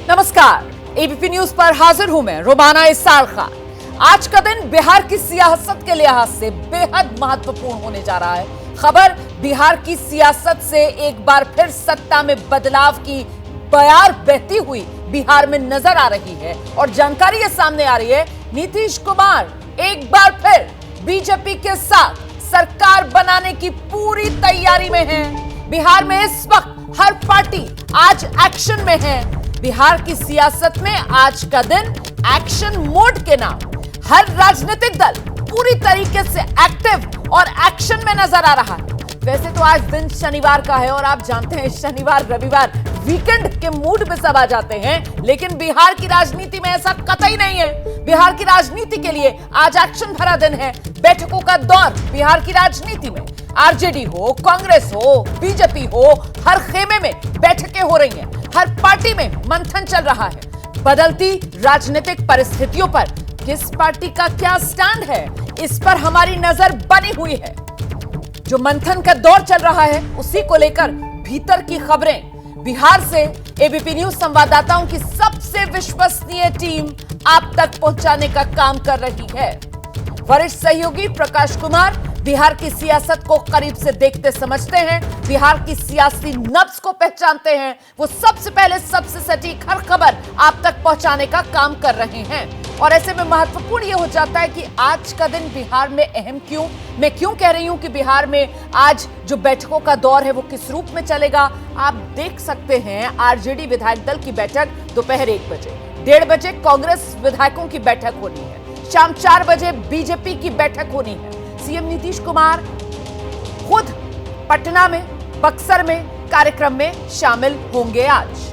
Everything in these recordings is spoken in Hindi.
नमस्कार, एबीपी न्यूज पर हाजिर हूं मैं रुबाना इसार खान। आज का दिन बिहार की सियासत के लिहाज से बेहद महत्वपूर्ण होने जा रहा है। खबर बिहार की सियासत से एक बार फिर सत्ता में बदलाव की बयार बहती हुई बिहार में नजर आ रही है और जानकारी ये सामने आ रही है, नीतीश कुमार एक बार फिर बीजेपी के साथ सरकार बनाने की पूरी तैयारी में है। बिहार में इस वक्त हर पार्टी आज एक्शन में है। बिहार की सियासत में आज का दिन एक्शन मोड के नाम हर राजनीतिक दल पूरी तरीके से एक्टिव और एक्शन में नजर आ रहा है। वैसे तो आज दिन शनिवार का है और आप जानते हैं शनिवार रविवार वीकेंड के मूड में सब आ जाते हैं, लेकिन बिहार की राजनीति में ऐसा कतई नहीं है। बिहार की राजनीति के लिए आज एक्शन भरा दिन है। बैठकों का दौर बिहार की राजनीति में, आरजेडी हो, कांग्रेस हो, बीजेपी हो, हर खेमे में बैठकें हो रही हैं। हर पार्टी में मंथन चल रहा है। बदलती राजनीतिक परिस्थितियों पर किस पार्टी का क्या स्टैंड है, इस पर हमारी नजर बनी हुई है। जो मंथन का दौर चल रहा है उसी को लेकर भीतर की खबरें बिहार से एबीपी न्यूज संवाददाताओं की सबसे विश्वसनीय टीम आप तक पहुंचाने का काम कर रही है। वरिष्ठ सहयोगी प्रकाश कुमार बिहार की सियासत को करीब से देखते समझते हैं, बिहार की सियासी नब्ज को पहचानते हैं। वो सबसे पहले सबसे सटीक हर खबर आप तक पहुंचाने का काम कर रहे हैं। और ऐसे में महत्वपूर्ण ये हो जाता है कि आज का दिन बिहार में अहम क्यों। मैं क्यों कह रही हूं कि बिहार में आज जो बैठकों का दौर है वो किस रूप में चलेगा। आप देख सकते हैं आरजेडी विधायक दल की बैठक दोपहर 1 बजे, 1:30 बजे कांग्रेस विधायकों की बैठक होनी है, शाम 4 बजे बीजेपी की बैठक होनी है। सीएम नीतीश कुमार खुद पटना में, बक्सर में कार्यक्रम में शामिल होंगे आज।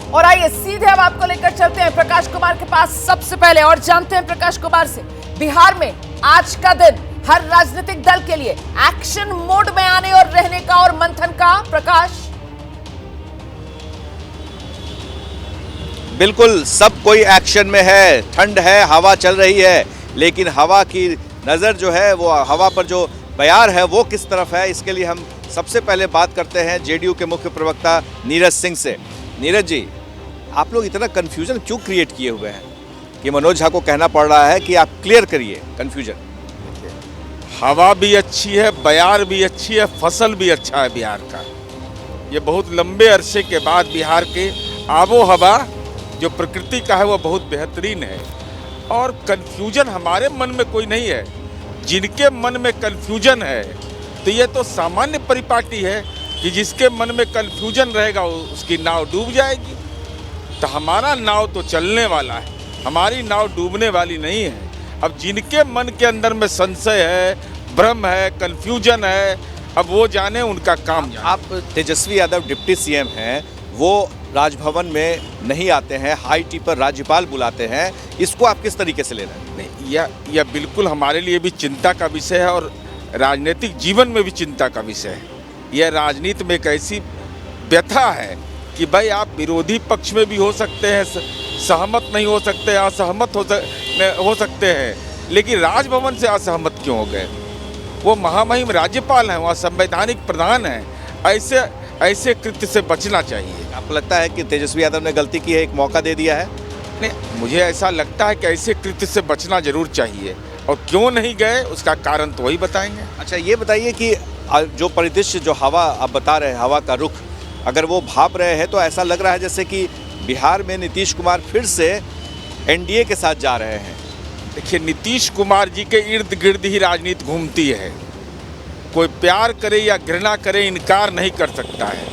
और आइए सीधे अब आपको लेकर चलते हैं प्रकाश कुमार के पास सबसे पहले और जानते हैं प्रकाश कुमार से बिहार में आज का दिन हर राजनीतिक दल के लिए एक्शन मोड में आने और रहने का और मंथन का। प्रकाश, बिल्कुल सब कोई एक्शन में है। ठंड है, हवा चल रही है, लेकिन हवा की नज़र जो है वो हवा पर जो बयार है वो किस तरफ है, इसके लिए हम सबसे पहले बात करते हैं जेडीयू के मुख्य प्रवक्ता नीरज सिंह से। नीरज जी, आप लोग इतना कंफ्यूजन क्यों क्रिएट किए हुए हैं कि मनोज झा को कहना पड़ रहा है कि आप क्लियर करिए कंफ्यूजन। हवा भी अच्छी है, बयार भी अच्छी है, फसल भी अच्छा है बिहार का। ये बहुत लंबे अरसे के बाद बिहार के आबो हवा जो प्रकृति का है वो बहुत बेहतरीन है। और कन्फ्यूजन हमारे मन में कोई नहीं है, जिनके मन में कन्फ्यूजन है तो ये तो सामान्य परिपाटी है कि जिसके मन में कन्फ्यूजन रहेगा उसकी नाव डूब जाएगी। तो हमारा नाव तो चलने वाला है, हमारी नाव डूबने वाली नहीं है। अब जिनके मन के अंदर में संशय है, भ्रम है, कन्फ्यूजन है, अब वो जाने, उनका काम जाने। आप तेजस्वी यादव डिप्टी सीएम हैं, वो राजभवन में नहीं आते हैं, हाई टी पर राज्यपाल बुलाते हैं, इसको आप किस तरीके से ले रहे हैं? नहीं, यह बिल्कुल हमारे लिए भी चिंता का विषय है और राजनीतिक जीवन में भी चिंता का विषय है। यह राजनीति में एक ऐसी व्यथा है कि भाई आप विरोधी पक्ष में भी हो सकते हैं, सहमत नहीं हो सकते, असहमत हो सकते हैं, लेकिन राजभवन से असहमत क्यों हो गए? वो महामहिम राज्यपाल हैं, वहाँ संवैधानिक प्रधान हैं। ऐसे कृत्य से बचना चाहिए। आपको लगता है कि तेजस्वी यादव ने गलती की है, एक मौका दे दिया है? नहीं, मुझे ऐसा लगता है कि ऐसे कृत्य से बचना जरूर चाहिए, और क्यों नहीं गए उसका कारण तो वही बताएंगे। अच्छा, ये बताइए कि जो परिदृश्य, जो हवा आप बता रहे हैं, हवा का रुख, अगर वो भाप रहे हैं तो ऐसा लग रहा है जैसे कि बिहार में नीतीश कुमार फिर से एनडीए के साथ जा रहे हैं। देखिए, नीतीश कुमार जी के इर्द गिर्द ही राजनीति घूमती है। कोई प्यार करे या घृणा करे, इनकार नहीं कर सकता है।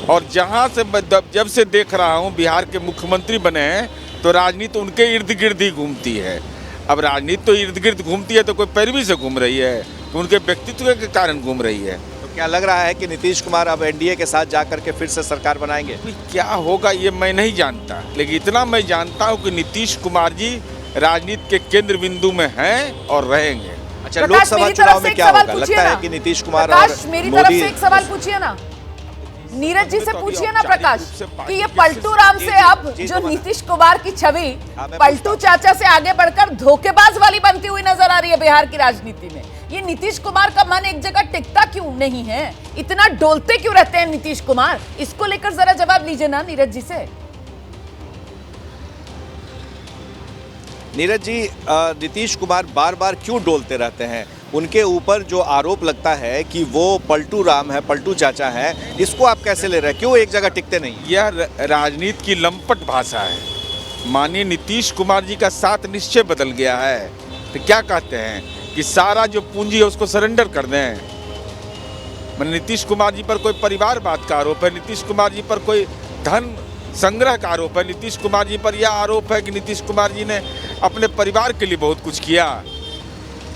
और जहाँ से जब से देख रहा हूँ बिहार के मुख्यमंत्री बने हैं तो राजनीति उनके इर्द गिर्द ही घूमती है। अब राजनीति तो इर्द गिर्द घूमती है तो कोई पैरवी से घूम रही है, तो उनके व्यक्तित्व के कारण घूम रही है। तो क्या लग रहा है कि नीतीश कुमार अब एनडीए के साथ जाकर के फिर से सरकार बनाएंगे? क्या होगा ये मैं नहीं जानता, लेकिन इतना मैं जानता हूँ कि नीतीश कुमार जी राजनीति के केंद्र बिंदु में हैं और रहेंगे। अच्छा, लोकसभा चुनाव में क्या होगा? लगता है कि नीतीश कुमार और मेरी तरफ से एक सवाल पूछिए ना, नीरज जी से पूछिए ना प्रकाश, कि ये पलटू राम से अब जो नीतीश कुमार की छवि पलटू चाचा से आगे बढ़कर धोखेबाज वाली बनती हुई नजर आ रही है बिहार की राजनीति में। ये नीतीश कुमार का मन एक जगह टिकता क्यों नहीं है, इतना डोलते क्यों रहते हैं नीतीश कुमार? इसको लेकर जरा जवाब लीजिए ना नीरज जी से। नीरज जी, नीतीश कुमार बार बार क्यों डोलते रहते हैं? उनके ऊपर जो आरोप लगता है कि वो पलटू राम है, पलटू चाचा है, इसको आप कैसे ले रहे हैं? क्यों एक जगह टिकते नहीं? यह राजनीति की लंपट भाषा है। माननीय नीतीश कुमार जी का साथ निश्चय बदल गया है। तो क्या कहते हैं कि सारा जो पूंजी है उसको सरेंडर कर दें? नीतीश कुमार जी पर कोई परिवारवाद का आरोप है, नीतीश कुमार जी पर कोई धन संग्रह का आरोप है, नीतीश कुमार जी पर यह आरोप है कि नीतीश कुमार जी ने अपने परिवार के लिए बहुत कुछ किया।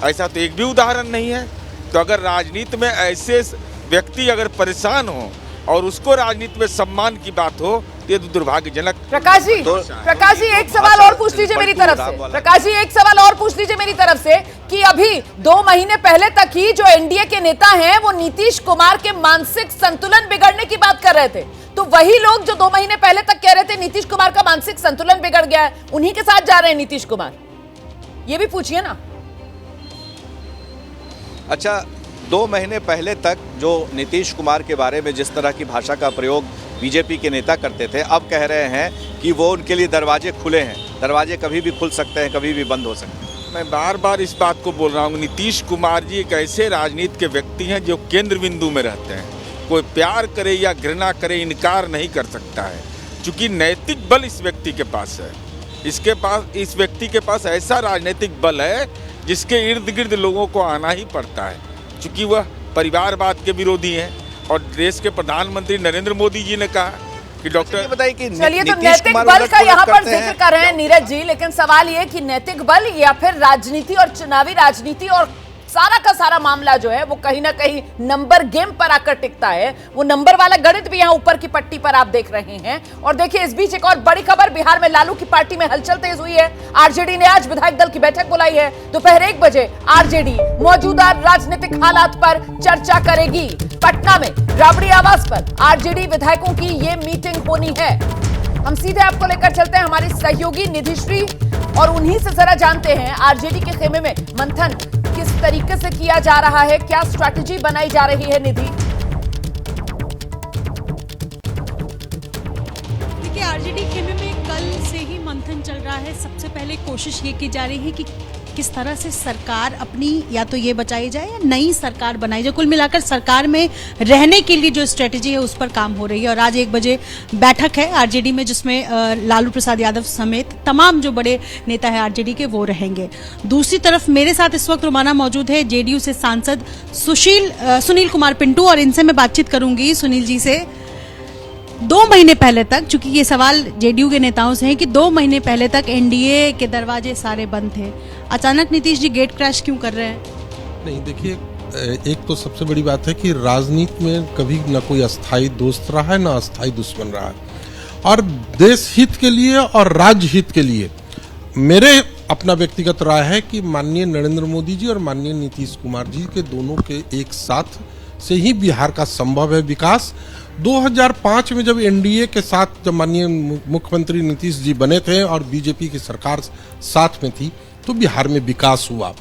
ऐसा तो एक भी उदाहरण नहीं है। तो अगर राजनीति में ऐसे व्यक्ति अगर परेशान हो और उसको राजनीति में सम्मान की बात हो तो ये दुर्भाग्यजनक। प्रकाश जी एक सवाल और पूछ लीजिए मेरी तरफ से। प्रकाश जी एक सवाल और पूछ लीजिए मेरी तरफ से कि अभी 2 महीने पहले तक ही जो एनडीए के नेता हैं वो नीतीश कुमार के मानसिक संतुलन बिगड़ने की बात कर रहे थे, तो वही लोग जो 2 महीने पहले तक कह रहे थे नीतीश कुमार का मानसिक संतुलन बिगड़ गया है, उन्हीं के साथ जा रहे हैं नीतीश कुमार। ये भी पूछिए ना। अच्छा, 2 महीने पहले तक जो नीतीश कुमार के बारे में जिस तरह की भाषा का प्रयोग बीजेपी के नेता करते थे, अब कह रहे हैं कि वो उनके लिए दरवाजे खुले हैं, दरवाजे कभी भी खुल सकते हैं, कभी भी बंद हो सकते हैं। मैं बार बार इस बात को बोल रहा हूँ, नीतीश कुमार जी एक ऐसे राजनीति के व्यक्ति हैं जो केंद्र बिंदु में रहते हैं। कोई प्यार करे या घृणा करे, इनकार नहीं कर सकता है, क्योंकि नैतिक बल इस व्यक्ति के पास है। इस व्यक्ति के पास ऐसा राजनीतिक बल है जिसके इर्द गिर्द लोगों को आना ही पड़ता है, क्योंकि वह परिवारवाद के विरोधी हैं। और देश के प्रधानमंत्री नरेंद्र मोदी जी ने कहा कि डॉक्टर बताइए कि चलिए, तो नैतिक बल का यहाँ पर जिक्र कर रहे हैं नीरज जी, लेकिन सवाल ये कि नैतिक बल या फिर राजनीति और चुनावी राजनीति और सारा का सारा मामला जो है वो कहीं ना कहीं नंबर गेम पर आकर टिकता है। वो नंबर वाला गणित भी यहाँ ऊपर की पट्टी पर आप देख रहे हैं। और देखिए, इस बीच एक और बड़ी खबर, बिहार में लालू की पार्टी में हलचल तेज हुई है। आरजेडी ने आज विधायक दल की बैठक बुलाई है। दोपहर 1 बजे आरजेडी मौजूदा राजनीतिक हालात पर चर्चा करेगी। पटना में राबड़ी आवास पर आरजेडी विधायकों की ये मीटिंग होनी है। हम सीधे आपको लेकर चलते हैं हमारी सहयोगी निधिश्री, और उन्हीं से जरा जानते हैं आरजेडी के खेमे में मंथन किस तरीके से किया जा रहा है, क्या स्ट्रैटेजी बनाई जा रही है। निधि, देखिए, आरजेडी खेमे में कल से ही मंथन चल रहा है। सबसे पहले कोशिश ये की जा रही है कि किस तरह से सरकार अपनी या तो ये बचाई जाए या नई सरकार बनाई जाए। कुल मिलाकर सरकार में रहने के लिए जो स्ट्रेटेजी है उस पर काम हो रही है। और आज 1 बजे बैठक है आरजेडी में, जिसमें लालू प्रसाद यादव समेत तमाम जो बड़े नेता है आरजेडी के वो रहेंगे। दूसरी तरफ मेरे साथ इस वक्त रोमाना मौजूद है जेडीयू से सांसद सुनील कुमार पिंटू, और इनसे मैं बातचीत करूंगी सुनील जी से। 2 महीने पहले तक, चूंकि ये सवाल जेडीयू के नेताओं से है कि 2 महीने पहले तक एनडीए के दरवाजे सारे बंद थे, अचानक नीतीश जी गेट क्रैश क्यों कर रहे हैं? नहीं, देखिए, एक तो सबसे बड़ी बात है कि राजनीति में कभी न कोई अस्थायी दोस्त रहा है, न अस्थायी दुश्मन रहा है। और देश हित के लिए और राज्य हित के लिए मेरे अपना व्यक्तिगत राय है कि माननीय नरेंद्र मोदी जी और माननीय नीतीश कुमार जी के दोनों के एक साथ से ही बिहार का संभव है विकास। 2005 में जब एनडीए के साथ जब माननीय मुख्यमंत्री नीतीश जी बने थे और बीजेपी की सरकार साथ में थी तो बिहार में विकास हुआ।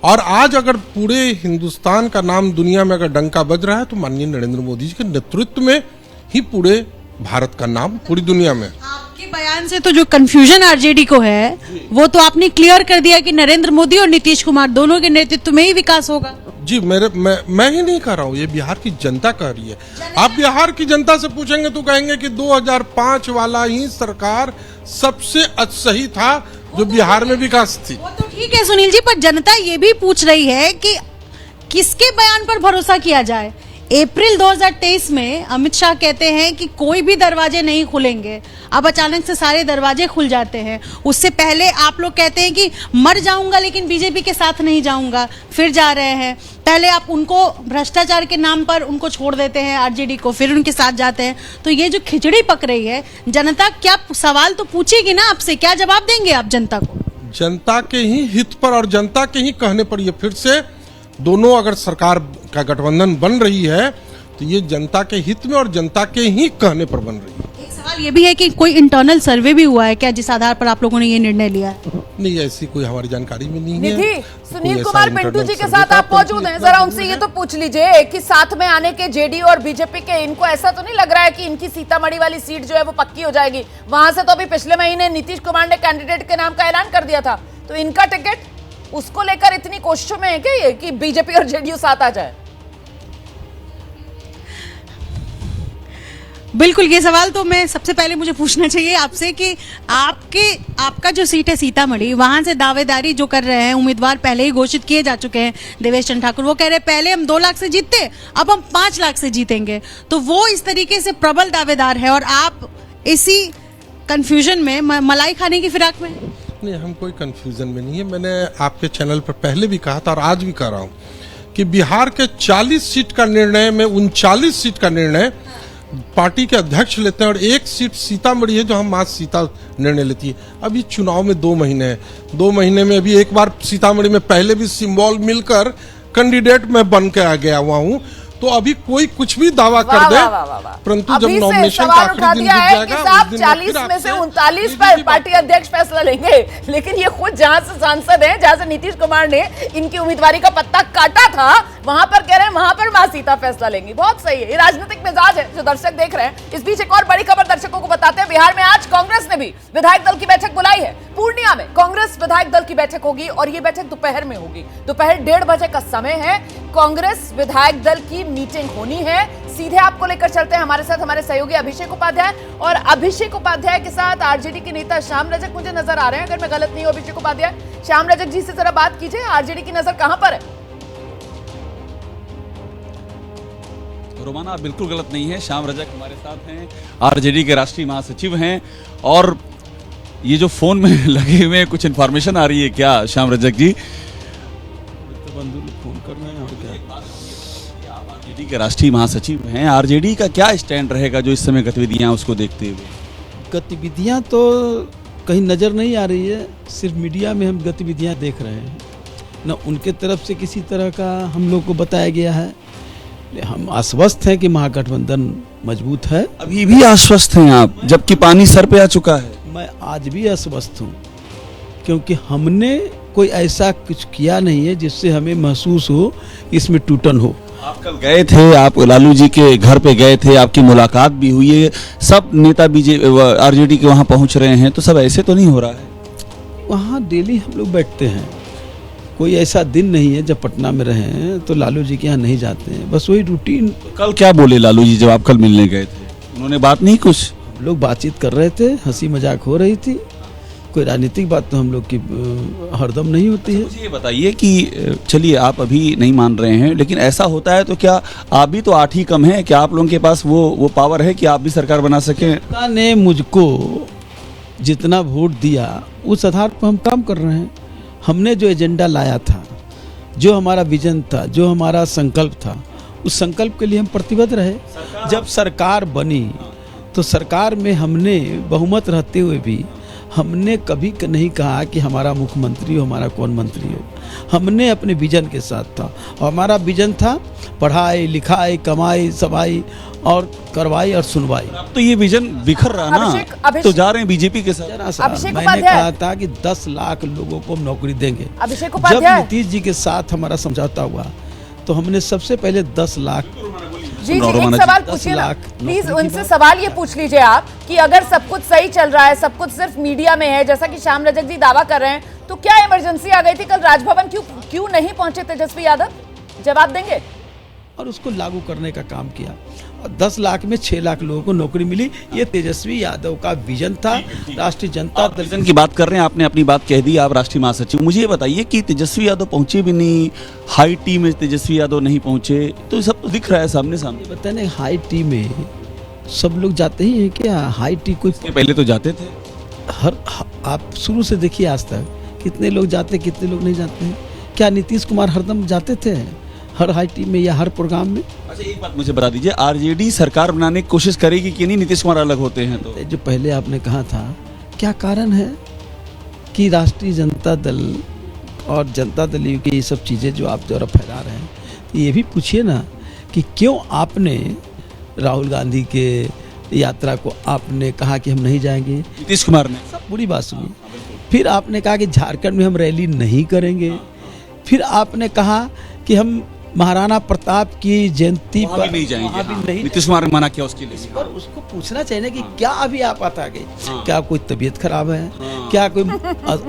और आज अगर पूरे हिंदुस्तान का नाम दुनिया में अगर डंका बज रहा है तो माननीय नरेंद्र मोदी जी के नेतृत्व में ही पूरे भारत का नाम पूरी दुनिया में। आपके बयान से तो जो कंफ्यूजन आरजेडी को है वो तो आपने क्लियर कर दिया कि नरेंद्र मोदी और नीतीश कुमार दोनों के नेतृत्व में ही विकास होगा। जी, मैं ही नहीं कह रहा हूँ, ये बिहार की जनता कह रही है। आप बिहार की जनता से पूछेंगे तो कहेंगे कि 2005 वाला ही सरकार सबसे सही था जो बिहार में विकास थी। वो तो ठीक है सुनील जी, पर जनता ये भी पूछ रही है कि किसके बयान पर भरोसा किया जाए। अप्रैल 2023 में अमित शाह कहते हैं कि कोई भी दरवाजे नहीं खुलेंगे, अब अचानक से सारे दरवाजे खुल जाते हैं। उससे पहले आप लोग कहते हैं कि मर जाऊंगा लेकिन बीजेपी के साथ नहीं जाऊंगा, फिर जा रहे हैं। पहले आप उनको भ्रष्टाचार के नाम पर उनको छोड़ देते हैं आरजेडी को, फिर उनके साथ जाते हैं। तो ये जो खिचड़ी पक रही है, जनता क्या सवाल तो पूछेगी ना आपसे, क्या जवाब देंगे आप जनता को? जनता के ही हित पर और जनता के ही कहने पर ये फिर से दोनों अगर सरकार का गठबंधन बन रही है तो ये जनता के हित में और जनता के ही कहने पर बन रही है। एक सवाल ये भी है कि कोई इंटरनल सर्वे भी हुआ है क्या जिस आधार पर आप लोगों ने ये निर्णय लिया है? नहीं, ऐसी कोई हमारी जानकारी में नहीं है। निधि, सुनील कुमार पिंटू जी के साथ आप मौजूद हैं, जरा उनसे ये तो पूछ लीजिए कि साथ में आने के जेडीयू और बीजेपी के इनको ऐसा तो नहीं लग रहा है कि इनकी सीतामढ़ी वाली सीट जो है वो पक्की हो जाएगी? वहां से तो अभी पिछले महीने नीतीश कुमार ने कैंडिडेट के नाम का ऐलान कर दिया था। तो इनका टिकट उसको लेकर इतनी कोशिशों में है क्या ये कि बीजेपी और जेडीयू साथ आ जाए? बिल्कुल, ये सवाल तो मैं सबसे पहले मुझे पूछना चाहिए आपसे कि आपका जो सीट है सीतामढ़ी, वहां से दावेदारी जो कर रहे हैं उम्मीदवार पहले ही घोषित किए जा चुके हैं। देवेश चंद्र ठाकुर वो कह रहे हैं पहले हम 2 लाख से जीतते, अब हम 5 लाख से जीतेंगे। तो वो इस तरीके से प्रबल दावेदार है और आप इसी कंफ्यूजन में मलाई खाने की फिराक में। नहीं, हम कोई कंफ्यूजन में नहीं है। मैंने आपके चैनल पर पहले भी कहा था और आज भी कह रहा हूं कि बिहार के 40 सीट का निर्णय में 39 सीट का निर्णय पार्टी के अध्यक्ष लेते हैं और 1 सीट सीतामढ़ी है जो हम मां सीता निर्णय लेती है। अभी चुनाव में 2 महीने हैं, 2 महीने में अभी एक बार सीतामढ़ी में पहले भी सिंबल मिलकर कैंडिडेट में बन के आ गया हुआ हूं, तो अभी कोई कुछ भी दावा कर दे, परंतु जब नॉमिनेशन का आखिरी दिन बीत जाएगा साहब 40 में से 39 पर पार्टी अध्यक्ष फैसला लेंगे, लेकिन ये खुद जहां से सांसद हैं, जहां से नीतीश कुमार ने इनकी उम्मीदवारी का पत्ता काटा था, वहां पर कह रहे हैं वहां पर मां सीता फैसला लेंगी। बहुत सही है, ये राजनीतिक मिजाज है जो दर्शक देख रहे हैं। इस बीच एक और बड़ी खबर दर्शकों को बताते हैं। बिहार में आज कांग्रेस ने भी विधायक दल की बैठक बुलाई है। पूर्णिया में कांग्रेस विधायक दल की बैठक होगी और ये बैठक दोपहर में होगी। दोपहर 1:30 बजे का समय है। कांग्रेस विधायक दल की मीटिंग होनी है। सीधे आपको लेकर चलते हैं हमारे साथ हमारे सहयोगी अभिषेक उपाध्याय, और अभिषेक उपाध्याय के साथ आरजेडी के नेता श्याम रजक मुझे नजर आ रहे हैं। अगर मैं गलत नहीं हूं अभिषेक उपाध्याय, श्याम रजक जी से जरा बात कीजिए, आरजेडी की नजर कहां पर है? रोमाना, आप बिल्कुल गलत नहीं है। श्याम रजक हमारे साथ हैं, आरजेडी के राष्ट्रीय महासचिव हैं। और ये जो फोन में लगे हुए कुछ इन्फॉर्मेशन आ रही है क्या श्याम रजक जी? फोन कर रहे हैं और क्या? आरजेडी के राष्ट्रीय महासचिव हैं, आरजेडी का क्या स्टैंड रहेगा जो इस समय गतिविधियां उसको देखते हुए? गतिविधियां तो कहीं नज़र नहीं आ रही है, सिर्फ मीडिया में हम गतिविधियां देख रहे हैं। न उनके तरफ से किसी तरह का हम लोग को बताया गया है। हम आश्वस्त हैं कि महागठबंधन मजबूत है। अभी भी आश्वस्त हैं आप, जबकि पानी सर पे आ चुका है? मैं आज भी आश्वस्त हूँ, क्योंकि हमने कोई ऐसा कुछ किया नहीं है जिससे हमें महसूस हो इसमें टूटन हो। आप कल गए थे, आप लालू जी के घर पे गए थे, आपकी मुलाकात भी हुई है, सब नेता आरजेडी के वहाँ पहुँच रहे हैं, तो सब ऐसे तो नहीं हो रहा है? वहाँ डेली हम लोग बैठते हैं। कोई ऐसा दिन नहीं है जब पटना में रहें तो लालू जी के यहाँ नहीं जाते हैं, बस वही रूटीन। कल क्या बोले लालू जी जब आप कल मिलने गए थे? उन्होंने बात नहीं कुछ? हम लोग बातचीत कर रहे थे, हंसी मजाक हो रही थी। कोई राजनीतिक बात तो हम लोग की हरदम नहीं होती है। मुझे ये बताइए कि चलिए आप अभी नहीं मान रहे हैं, लेकिन ऐसा होता है तो क्या आप भी तो 8 ही कम हैं? क्या आप लोगों के पास वो पावर है कि आप भी सरकार बना सकें? जनता ने मुझको जितना वोट दिया उस आधार पर हम काम कर रहे हैं। हमने जो एजेंडा लाया था, जो हमारा विजन था, जो हमारा संकल्प था, उस संकल्प के लिए हम प्रतिबद्ध रहे। जब सरकार बनी तो सरकार में हमने बहुमत रहते हुए भी हमने कभी नहीं कहा कि हमारा मुख्यमंत्री हो, हमारा कौन मंत्री हो। हमने अपने विजन के साथ था, और हमारा विजन था पढ़ाई लिखाई कमाई सफाई और करवाई और सुनवाई। तो ये विजन बिखर रहा ना, तो जा रहे हैं बीजेपी के साथ। मैंने कहा था कि 10 लाख लोगों को हम नौकरी देंगे। जब नीतीश जी के साथ हमारा समझौता हुआ तो हमने सबसे पहले 10 लाख। जी एक सवाल पूछिए ना प्लीज, उनसे सवाल ये पूछ लीजिए आप कि अगर सब कुछ सही चल रहा है, सब कुछ सिर्फ मीडिया में है, जैसा कि श्याम रजक जी दावा कर रहे हैं, तो क्या इमरजेंसी आ गई थी? कल राजभवन क्यों नहीं पहुंचे तेजस्वी यादव? जवाब देंगे? और उसको लागू करने का काम किया। 10 लाख में 6 लाख लोगों को नौकरी मिली। ये तेजस्वी यादव का विजन था। राष्ट्रीय जनता दल की बात कर रहे हैं, आपने अपनी बात कह दी, आप राष्ट्रीय महासचिव। मुझे ये बताइए कि तेजस्वी यादव पहुंचे भी नहीं, हाई टी में तेजस्वी यादव नहीं पहुंचे, तो सब तो दिख रहा है सामने सामने। बताए ना, हाई टी में सब लोग जाते ही हैं क्या? हाई टी कोई पहले तो जाते थे। आप शुरू से देखिए आज तक कितने लोग जाते कितने लोग नहीं जाते हैं। क्या नीतीश कुमार हरदम जाते थे हर हाई टी में या हर प्रोग्राम में? अच्छा एक बात मुझे बता दीजिए, आरजेडी सरकार बनाने की कोशिश करेगी कि नहीं नीतीश कुमार अलग होते हैं तो? जो पहले आपने कहा था, क्या कारण है कि राष्ट्रीय जनता दल और जनता दल की ये सब चीज़ें जो आप द्वारा फैला रहे हैं, तो ये भी पूछिए ना कि क्यों आपने राहुल गांधी के यात्रा को आपने कहा कि हम नहीं जाएंगे? नीतीश कुमार ने सब बुरी बात सुनी। फिर आपने कहा कि झारखंड में हम रैली नहीं करेंगे। फिर आपने कहा कि हम महाराणा प्रताप की जयंती पर नहीं जाएंगे। नीतीश कुमार ने मना किया उसके लिए। और उसको पूछना चाहिए कि क्या अभी आप आता गए? क्या कोई तबीयत खराब है, क्या कोई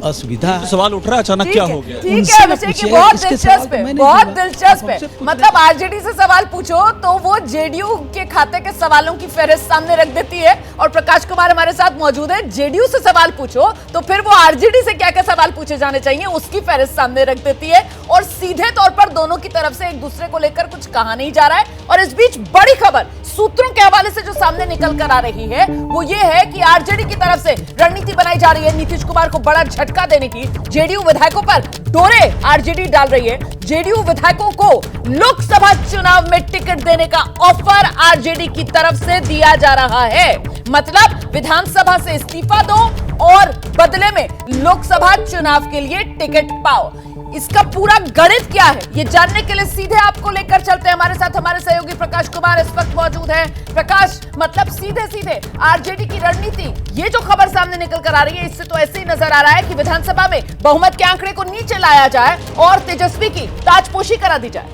असुविधा है? सवाल उठ रहा है अचानक, क्या हो गया? ठीक उनसे है ना अभिषेक, पूछिए, ये बहुत इसके सवाल दिलचस्प तो है, मैंने बहुत जवाब- दिलचस्प है। आप हमसे पूछ मतलब आरजेडी से सवाल पूछो तो वो जेडीयू के खाते के सवालों की फहरिस्त सामने रख देती है, और प्रकाश कुमार हमारे साथ मौजूद है। जेडीयू से सवाल पूछो तो फिर वो आरजेडी से क्या क्या सवाल पूछे जाने चाहिए उसकी फहरिस्त सामने रख देती है, और सीधे तौर पर दोनों की तरफ से एक दूसरे को लेकर कुछ कहा नहीं जा रहा है। और इस बीच बड़ी खबर सूत्रों के हवाले से जो सामने निकल कर आ रही है वो ये है कि आरजेडी की तरफ से रणनीति बनाई जा रही है नीतीश कुमार को बड़ा झटका देने की। जेडीयू विधायकों पर डोरे आरजेडी डाल रही है। जेडीयू विधायकों को लोकसभा चुनाव में टिकट देने का ऑफर आरजेडी की तरफ से दिया जा रहा है। मतलब विधानसभा से इस्तीफा दो और बदले में लोकसभा चुनाव के लिए टिकट पाओ। इसका पूरा गणित क्या है ये जानने के लिए सीधे आपको लेकर चलते हैं। हमारे साथ हमारे सहयोगी प्रकाश कुमार इस वक्त मौजूद है। प्रकाश, मतलब सीधे सीधे आरजेडी की रणनीति, ये जो खबर सामने निकल कर आ रही है इससे तो ऐसे ही नजर आ रहा है कि विधानसभा में बहुमत के आंकड़े को नीचे लाया जाए और तेजस्वी की ताजपोशी करा दी जाए।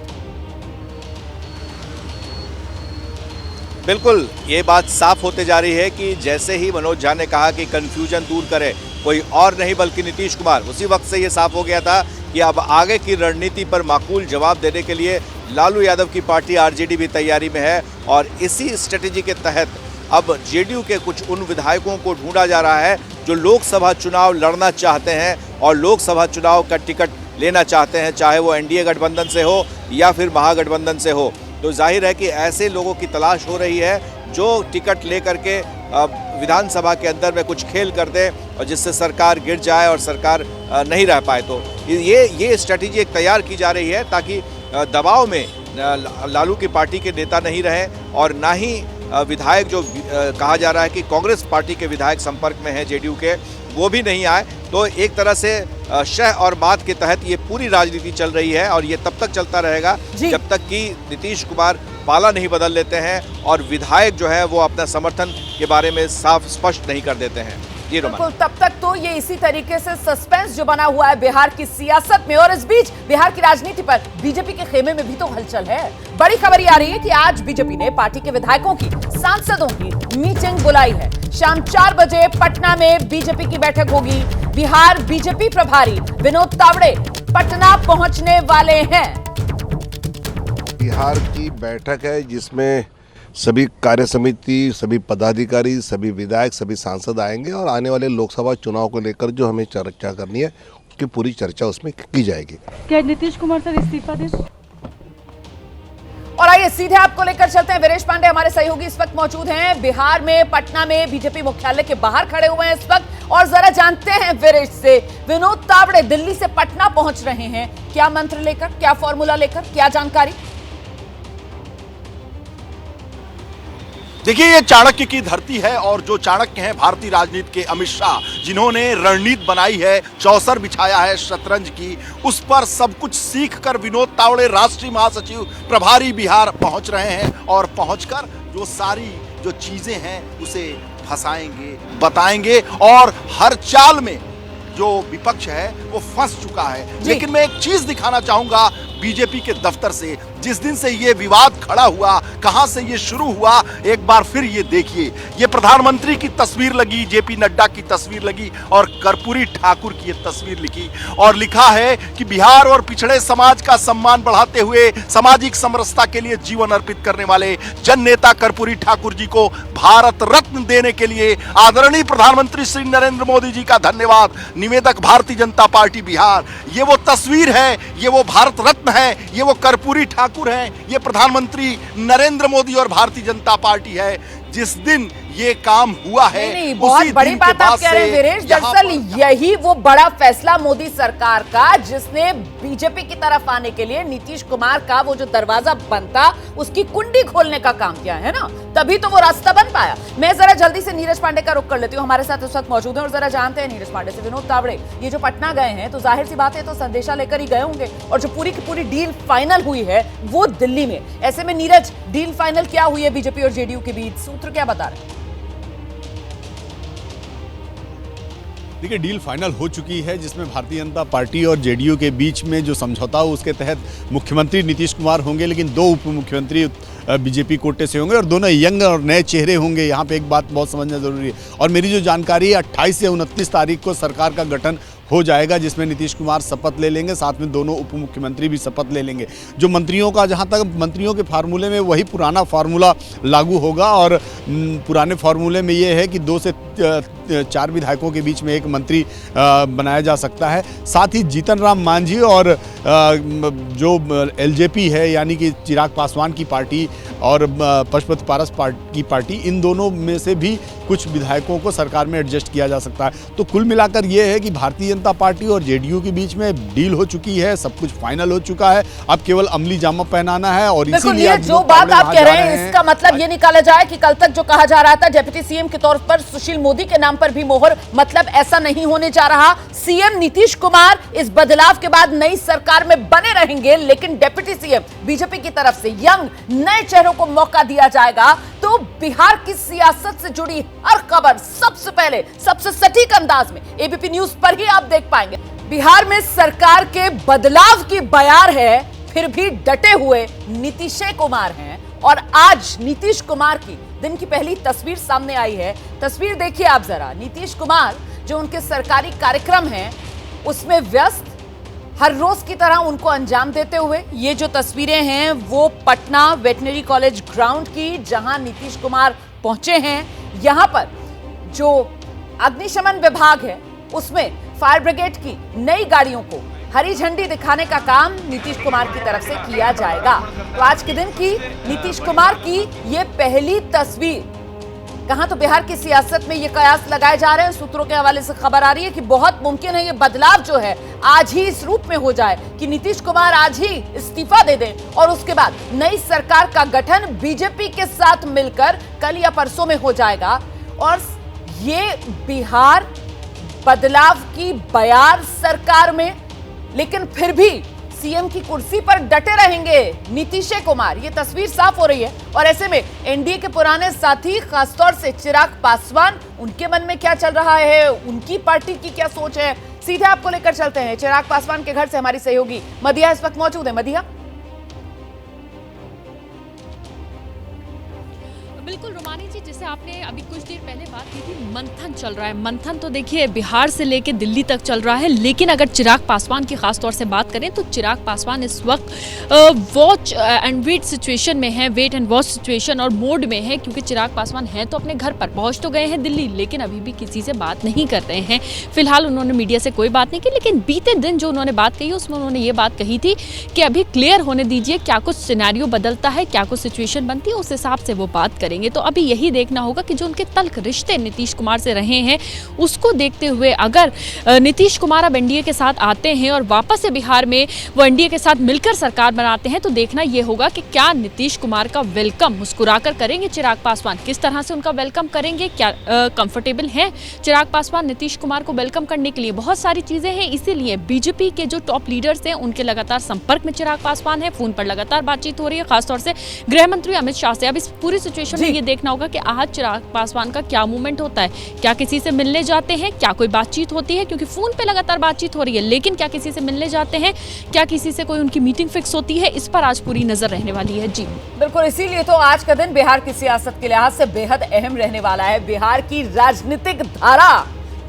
बिल्कुल, ये बात साफ होते जा रही है कि जैसे ही मनोज झा ने कहा कि कंफ्यूजन दूर करे कोई और नहीं बल्कि नीतीश कुमार, उसी वक्त से ये साफ हो गया था कि अब आगे की रणनीति पर माकूल जवाब देने के लिए लालू यादव की पार्टी आरजेडी भी तैयारी में है। और इसी स्ट्रेटेजी के तहत अब जेडीयू के कुछ उन विधायकों को ढूंढा जा रहा है जो लोकसभा चुनाव लड़ना चाहते हैं और लोकसभा चुनाव का टिकट लेना चाहते हैं, चाहे वो एनडीए गठबंधन से हो या फिर महागठबंधन से हो। तो जाहिर है कि ऐसे लोगों की तलाश हो रही है जो टिकट लेकर के विधानसभा के अंदर में कुछ खेल कर दे और जिससे सरकार गिर जाए और सरकार नहीं रह पाए। तो ये स्ट्रेटेजी एक तैयार की जा रही है ताकि दबाव में लालू की पार्टी के नेता नहीं रहें और ना ही विधायक जो कहा जा रहा है कि कांग्रेस पार्टी के विधायक संपर्क में हैं जेडीयू के, वो भी नहीं आए। तो एक तरह से शह और मात के तहत ये पूरी राजनीति चल रही है और ये तब तक चलता रहेगा जब तक कि नीतीश कुमार पाला नहीं बदल लेते हैं और विधायक जो है वो अपना समर्थन के बारे में साफ स्पष्ट नहीं कर देते हैं। जी बिल्कुल, तब तक तो ये इसी तरीके से सस्पेंस जो बना हुआ है बिहार की सियासत में। और इस बीच बिहार की राजनीति पर बीजेपी के खेमे में भी तो हलचल है। बड़ी खबर ये आ रही है कि आज बीजेपी ने पार्टी के विधायकों की, सांसदों की मीटिंग बुलाई है। शाम 4 बजे पटना में बीजेपी की बैठक होगी। बिहार बीजेपी प्रभारी विनोद तावड़े पटना पहुंचने वाले हैं। बिहार की बैठक है जिसमें सभी कार्य समिति, सभी पदाधिकारी, सभी विधायक, सभी सांसद आएंगे और आने वाले लोकसभा चुनाव को लेकर जो हमें चर्चा करनी है उसकी पूरी चर्चा उसमें की जाएगी। क्या नीतीश कुमार सर इस्तीफा दें? और आइए सीधे आपको लेकर चलते हैं। वीरेश पांडे हमारे सहयोगी इस वक्त मौजूद हैं बिहार में, पटना में बीजेपी मुख्यालय के बाहर खड़े हुए हैं इस वक्त। और जरा जानते हैं वीरेश से, विनोद तावड़े दिल्ली से पटना पहुंच रहे हैं, क्या मंत्र लेकर, क्या फॉर्मूला लेकर, क्या जानकारी? देखिए, ये चाणक्य की धरती है और जो चाणक्य हैं भारतीय राजनीति के अमित शाह, जिन्होंने रणनीति बनाई है, चौसर बिछाया है शतरंज की, उस पर सब कुछ सीखकर विनोद तावड़े राष्ट्रीय महासचिव प्रभारी बिहार पहुंच रहे हैं और पहुंचकर जो सारी जो चीजें हैं उसे फंसाएंगे, बताएंगे और हर चाल में जो विपक्ष है वो फंस चुका है। लेकिन मैं एक चीज दिखाना चाहूंगा बीजेपी के दफ्तर से, जिस दिन से ये विवाद खड़ा हुआ, कहां से ये शुरू हुआ, एक बार फिर ये देखिए। ये प्रधानमंत्री की तस्वीर लगी, जेपी नड्डा की तस्वीर लगी और कर्पूरी ठाकुर की ये तस्वीर लिखी और लिखा है कि बिहार और पिछड़े समाज का सम्मान बढ़ाते हुए सामाजिक समरसता के लिए जीवन अर्पित करने वाले जन नेता कर्पूरी ठाकुर जी को भारत रत्न देने के लिए आदरणीय प्रधानमंत्री श्री नरेंद्र मोदी जी का धन्यवाद। निवेदक भारतीय जनता पार्टी बिहार। ये वो तस्वीर है, ये वो भारत रत्न है, ये वो कर्पूरी ठाकुर है, ये प्रधानमंत्री नरेंद्र मोदी और भारतीय जनता पार्टी है। जिस दिन ये काम हुआ है, नहीं, बहुत बड़ी बात आप कह रहे हैं वीरेश। दरअसल यही वो बड़ा फैसला मोदी सरकार का जिसने बीजेपी की तरफ आने के लिए नीतीश कुमार का वो जो दरवाजा बंद था उसकी कुंडी खोलने का काम किया है ना, तभी तो वो रास्ता बन पाया। मैं जरा जल्दी से नीरज पांडे का रुख कर लेती हूँ, हमारे साथ इस वक्त मौजूद है और जरा जानते हैं नीरज पांडे से। विनोद तावड़े ये जो पटना गए हैं तो जाहिर सी बात है तो संदेशा लेकर ही गए होंगे और जो पूरी की पूरी डील फाइनल हुई है वो दिल्ली में। ऐसे में नीरज, डील फाइनल क्या हुई है बीजेपी और जेडीयू के बीच, सूत्र क्या बता रहे हैं? देखिए, डील फाइनल हो चुकी है जिसमें भारतीय जनता पार्टी और जेडीयू के बीच में जो समझौता हो उसके तहत मुख्यमंत्री नीतीश कुमार होंगे, लेकिन 2 उप मुख्यमंत्री बीजेपी कोटे से होंगे और दोनों यंग और नए चेहरे होंगे। यहाँ पे एक बात बहुत समझना ज़रूरी है और मेरी जो जानकारी है 28 से 29 तारीख को सरकार का गठन हो जाएगा, जिसमें नीतीश कुमार शपथ ले लेंगे, साथ में दोनों उप मुख्यमंत्री भी शपथ ले लेंगे। जो मंत्रियों का, जहां तक मंत्रियों के फार्मूले में वही पुराना फार्मूला लागू होगा और पुराने फार्मूले में ये है कि 2 से 4 विधायकों के बीच में एक मंत्री बनाया जा सकता है। साथ ही जीतन राम मांझी और जो एलजेपी है यानी कि चिराग पासवान की पार्टी और पशुपति पारस की पार्टी, इन दोनों में से भी कुछ विधायकों को सरकार में एडजस्ट किया जा सकता है। तो कुल मिलाकर ये है कि भारतीय जनता पार्टी और जेडीयू के बीच में डील हो चुकी है, सब कुछ फाइनल हो चुका है, अब केवल अमली जामा पहनाना है। और इसीलिए जो बात आप कह रहे हैं इसका मतलब ये निकाला जाए कि कल तक जो कहा जा रहा था डिप्टी सीएम के तौर पर सुशील मोदी के नाम पर भी मोहर, मतलब ऐसा नहीं होने जा रहा। सीएम नीतीश कुमार इस बदलाव के बाद नई सरकार में बने रहेंगे, लेकिन डिप्टी सीएम बीजेपी की तरफ से यंग नए चेहरों को मौका दिया जाएगा। तो बिहार की सियासत से जुड़ी हर खबर सबसे पहले, सबसे सटीक अंदाज में एबीपी न्यूज पर ही आप देख पाएंगे। बिहार में सरकार के बदलाव की बयार है, फिर भी डटे हुए नीतीश कुमार हैं और आज नीतीश कुमार की दिन की पहली तस्वीर सामने आई है। तस्वीर देखिए आप जरा। नीतीश कुमार जो उनके सरकारी कार्यक्रम हैं उसमें व्यस्त, हर रोज की तरह उनको अंजाम देते हुए। ये जो तस्वीरें हैं वो पटना वेटनरी कॉलेज ग्राउंड की, जहां नीतीश कुमार पहुंचे हैं। यहां पर जो अग्निशमन विभाग है उसमें फायर ब्रिगेड की नई गाड़ियों को हरी झंडी दिखाने का काम नीतीश कुमार की तरफ से किया जाएगा। तो आज के दिन की नीतीश कुमार की ये पहली तस्वीर। कहां तो बिहार की सियासत में ये कयास लगाए जा रहे हैं, सूत्रों के हवाले से खबर आ रही है कि बहुत मुमकिन है ये बदलाव जो है आज ही इस रूप में हो जाए कि नीतीश कुमार आज ही इस्तीफा दे दें और उसके बाद नई सरकार का गठन बीजेपी के साथ मिलकर कल या परसों में हो जाएगा। और ये बिहार बदलाव की बयार सरकार में, लेकिन फिर भी सीएम की कुर्सी पर डटे रहेंगे नीतीश कुमार, ये तस्वीर साफ हो रही है। और ऐसे में एनडीए के पुराने साथी, खासतौर से चिराग पासवान, उनके मन में क्या चल रहा है, उनकी पार्टी की क्या सोच है, सीधे आपको लेकर चलते हैं चिराग पासवान के घर से। हमारी सहयोगी मदिया इस वक्त मौजूद है। मदिया, बिल्कुल रोमानी जी, जैसे आपने अभी कुछ देर पहले बात की थी, मंथन चल रहा है। मंथन तो देखिए बिहार से लेके दिल्ली तक चल रहा है, लेकिन अगर चिराग पासवान की खास तौर से बात करें तो चिराग पासवान इस वक्त वॉच एंड वेट सिचुएशन में है, वेट एंड वॉच सिचुएशन और मोड में है, क्योंकि चिराग पासवान है तो अपने घर पर पहुंच तो गए हैं दिल्ली, लेकिन अभी भी किसी से बात नहीं कर रहे हैं। फिलहाल उन्होंने मीडिया से कोई बात नहीं की, लेकिन बीते दिन जो उन्होंने बात कही उसमें उन्होंने ये बात कही थी कि अभी क्लियर होने दीजिए, क्या कुछ सिनेरियो बदलता है, क्या कुछ सिचुएशन बनती है, उस हिसाब से वो बात करेंगे। तो अभी यही देखना होगा कि जो उनके तल्ख रिश्ते नीतीश कुमार से रहे हैं उसको देखते हुए अगर नीतीश कुमार अब एनडीए के साथ आते हैं और वापस से बिहार में वो एनडीए के साथ मिलकर सरकार बनाते हैं, तो देखना यह होगा कि क्या नीतीश कुमार का वेलकम मुस्कुराकर करेंगे चिराग पासवान, किस तरह से उनका वेलकम करेंगे, क्या कंफर्टेबल हैं चिराग पासवान नीतीश कुमार को वेलकम करने के लिए। बहुत सारी चीजें हैं, इसीलिए बीजेपी के जो टॉप लीडर्स हैं उनके लगातार संपर्क में चिराग पासवान है, फोन पर लगातार बातचीत हो रही है, खासतौर से गृह मंत्री अमित शाह से। अब इस पूरी सिचुएशन में ये देखना होगा कि आज चिराग पासवान का क्या मूवमेंट होता है, क्या किसी से मिलने जाते हैं, क्या कोई बातचीत होती है, क्योंकि फोन पे लगातार बातचीत हो रही है, लेकिन क्या किसी से मिलने जाते हैं, क्या किसी से कोई उनकी मीटिंग फिक्स होती है, इस पर आज पूरी नजर रहने वाली है। जी बिल्कुल, इसीलिए तो आज का दिन बिहार की सियासत के लिहाज से बेहद अहम रहने वाला है। बिहार की राजनीतिक धारा,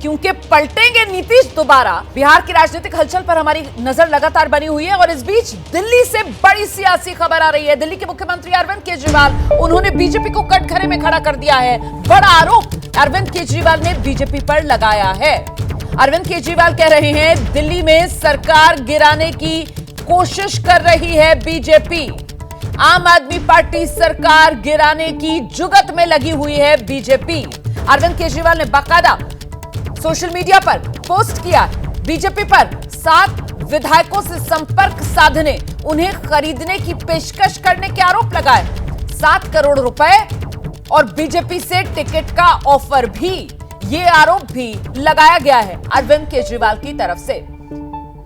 क्योंकि पलटेंगे नीतीश दोबारा। बिहार की राजनीतिक हलचल पर हमारी नजर लगातार बनी हुई है और इस बीच दिल्ली से बड़ी सियासी खबर आ रही है। दिल्ली के मुख्यमंत्री अरविंद केजरीवाल, उन्होंने बीजेपी को कटघरे में खड़ा कर दिया है। बड़ा आरोप अरविंद केजरीवाल ने बीजेपी पर लगाया है। अरविंद केजरीवाल कह रहे हैं दिल्ली में सरकार गिराने की कोशिश कर रही है बीजेपी। आम आदमी पार्टी सरकार गिराने की जुगत में लगी हुई है बीजेपी। अरविंद केजरीवाल ने बाकायदा सोशल मीडिया पर पोस्ट किया, बीजेपी पर 7 विधायकों से संपर्क साधने, उन्हें खरीदने की पेशकश करने के आरोप लगाए। 7 करोड़ रुपए और बीजेपी से टिकट का ऑफर भी, ये आरोप भी लगाया गया है अरविंद केजरीवाल की तरफ से।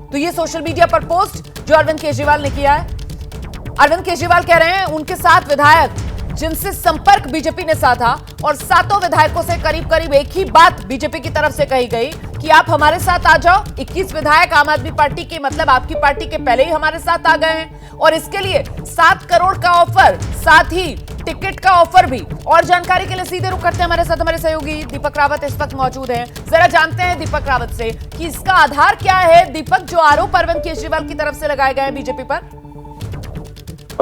तो ये सोशल मीडिया पर पोस्ट जो अरविंद केजरीवाल ने किया है। अरविंद केजरीवाल कह रहे हैं उनके 7 विधायक जिनसे संपर्क बीजेपी ने साधा और सातों विधायकों से करीब करीब एक ही बात बीजेपी की तरफ से कही गई कि आप हमारे साथ आ जाओ। 21 विधायक आम आदमी पार्टी के, मतलब आपकी पार्टी के, पहले ही हमारे साथ आ गए हैं और इसके लिए 7 करोड़ का ऑफर, साथ ही टिकट का ऑफर भी। और जानकारी के लिए सीधे रुख करते हैं हमारे साथ हमारे सहयोगी दीपक रावत इस वक्त मौजूद हैं। जरा जानते हैं दीपक रावत से कि इसका आधार क्या है। दीपक, जो आरोप अरविंद केजरीवाल की तरफ से लगाए गए हैं बीजेपी पर।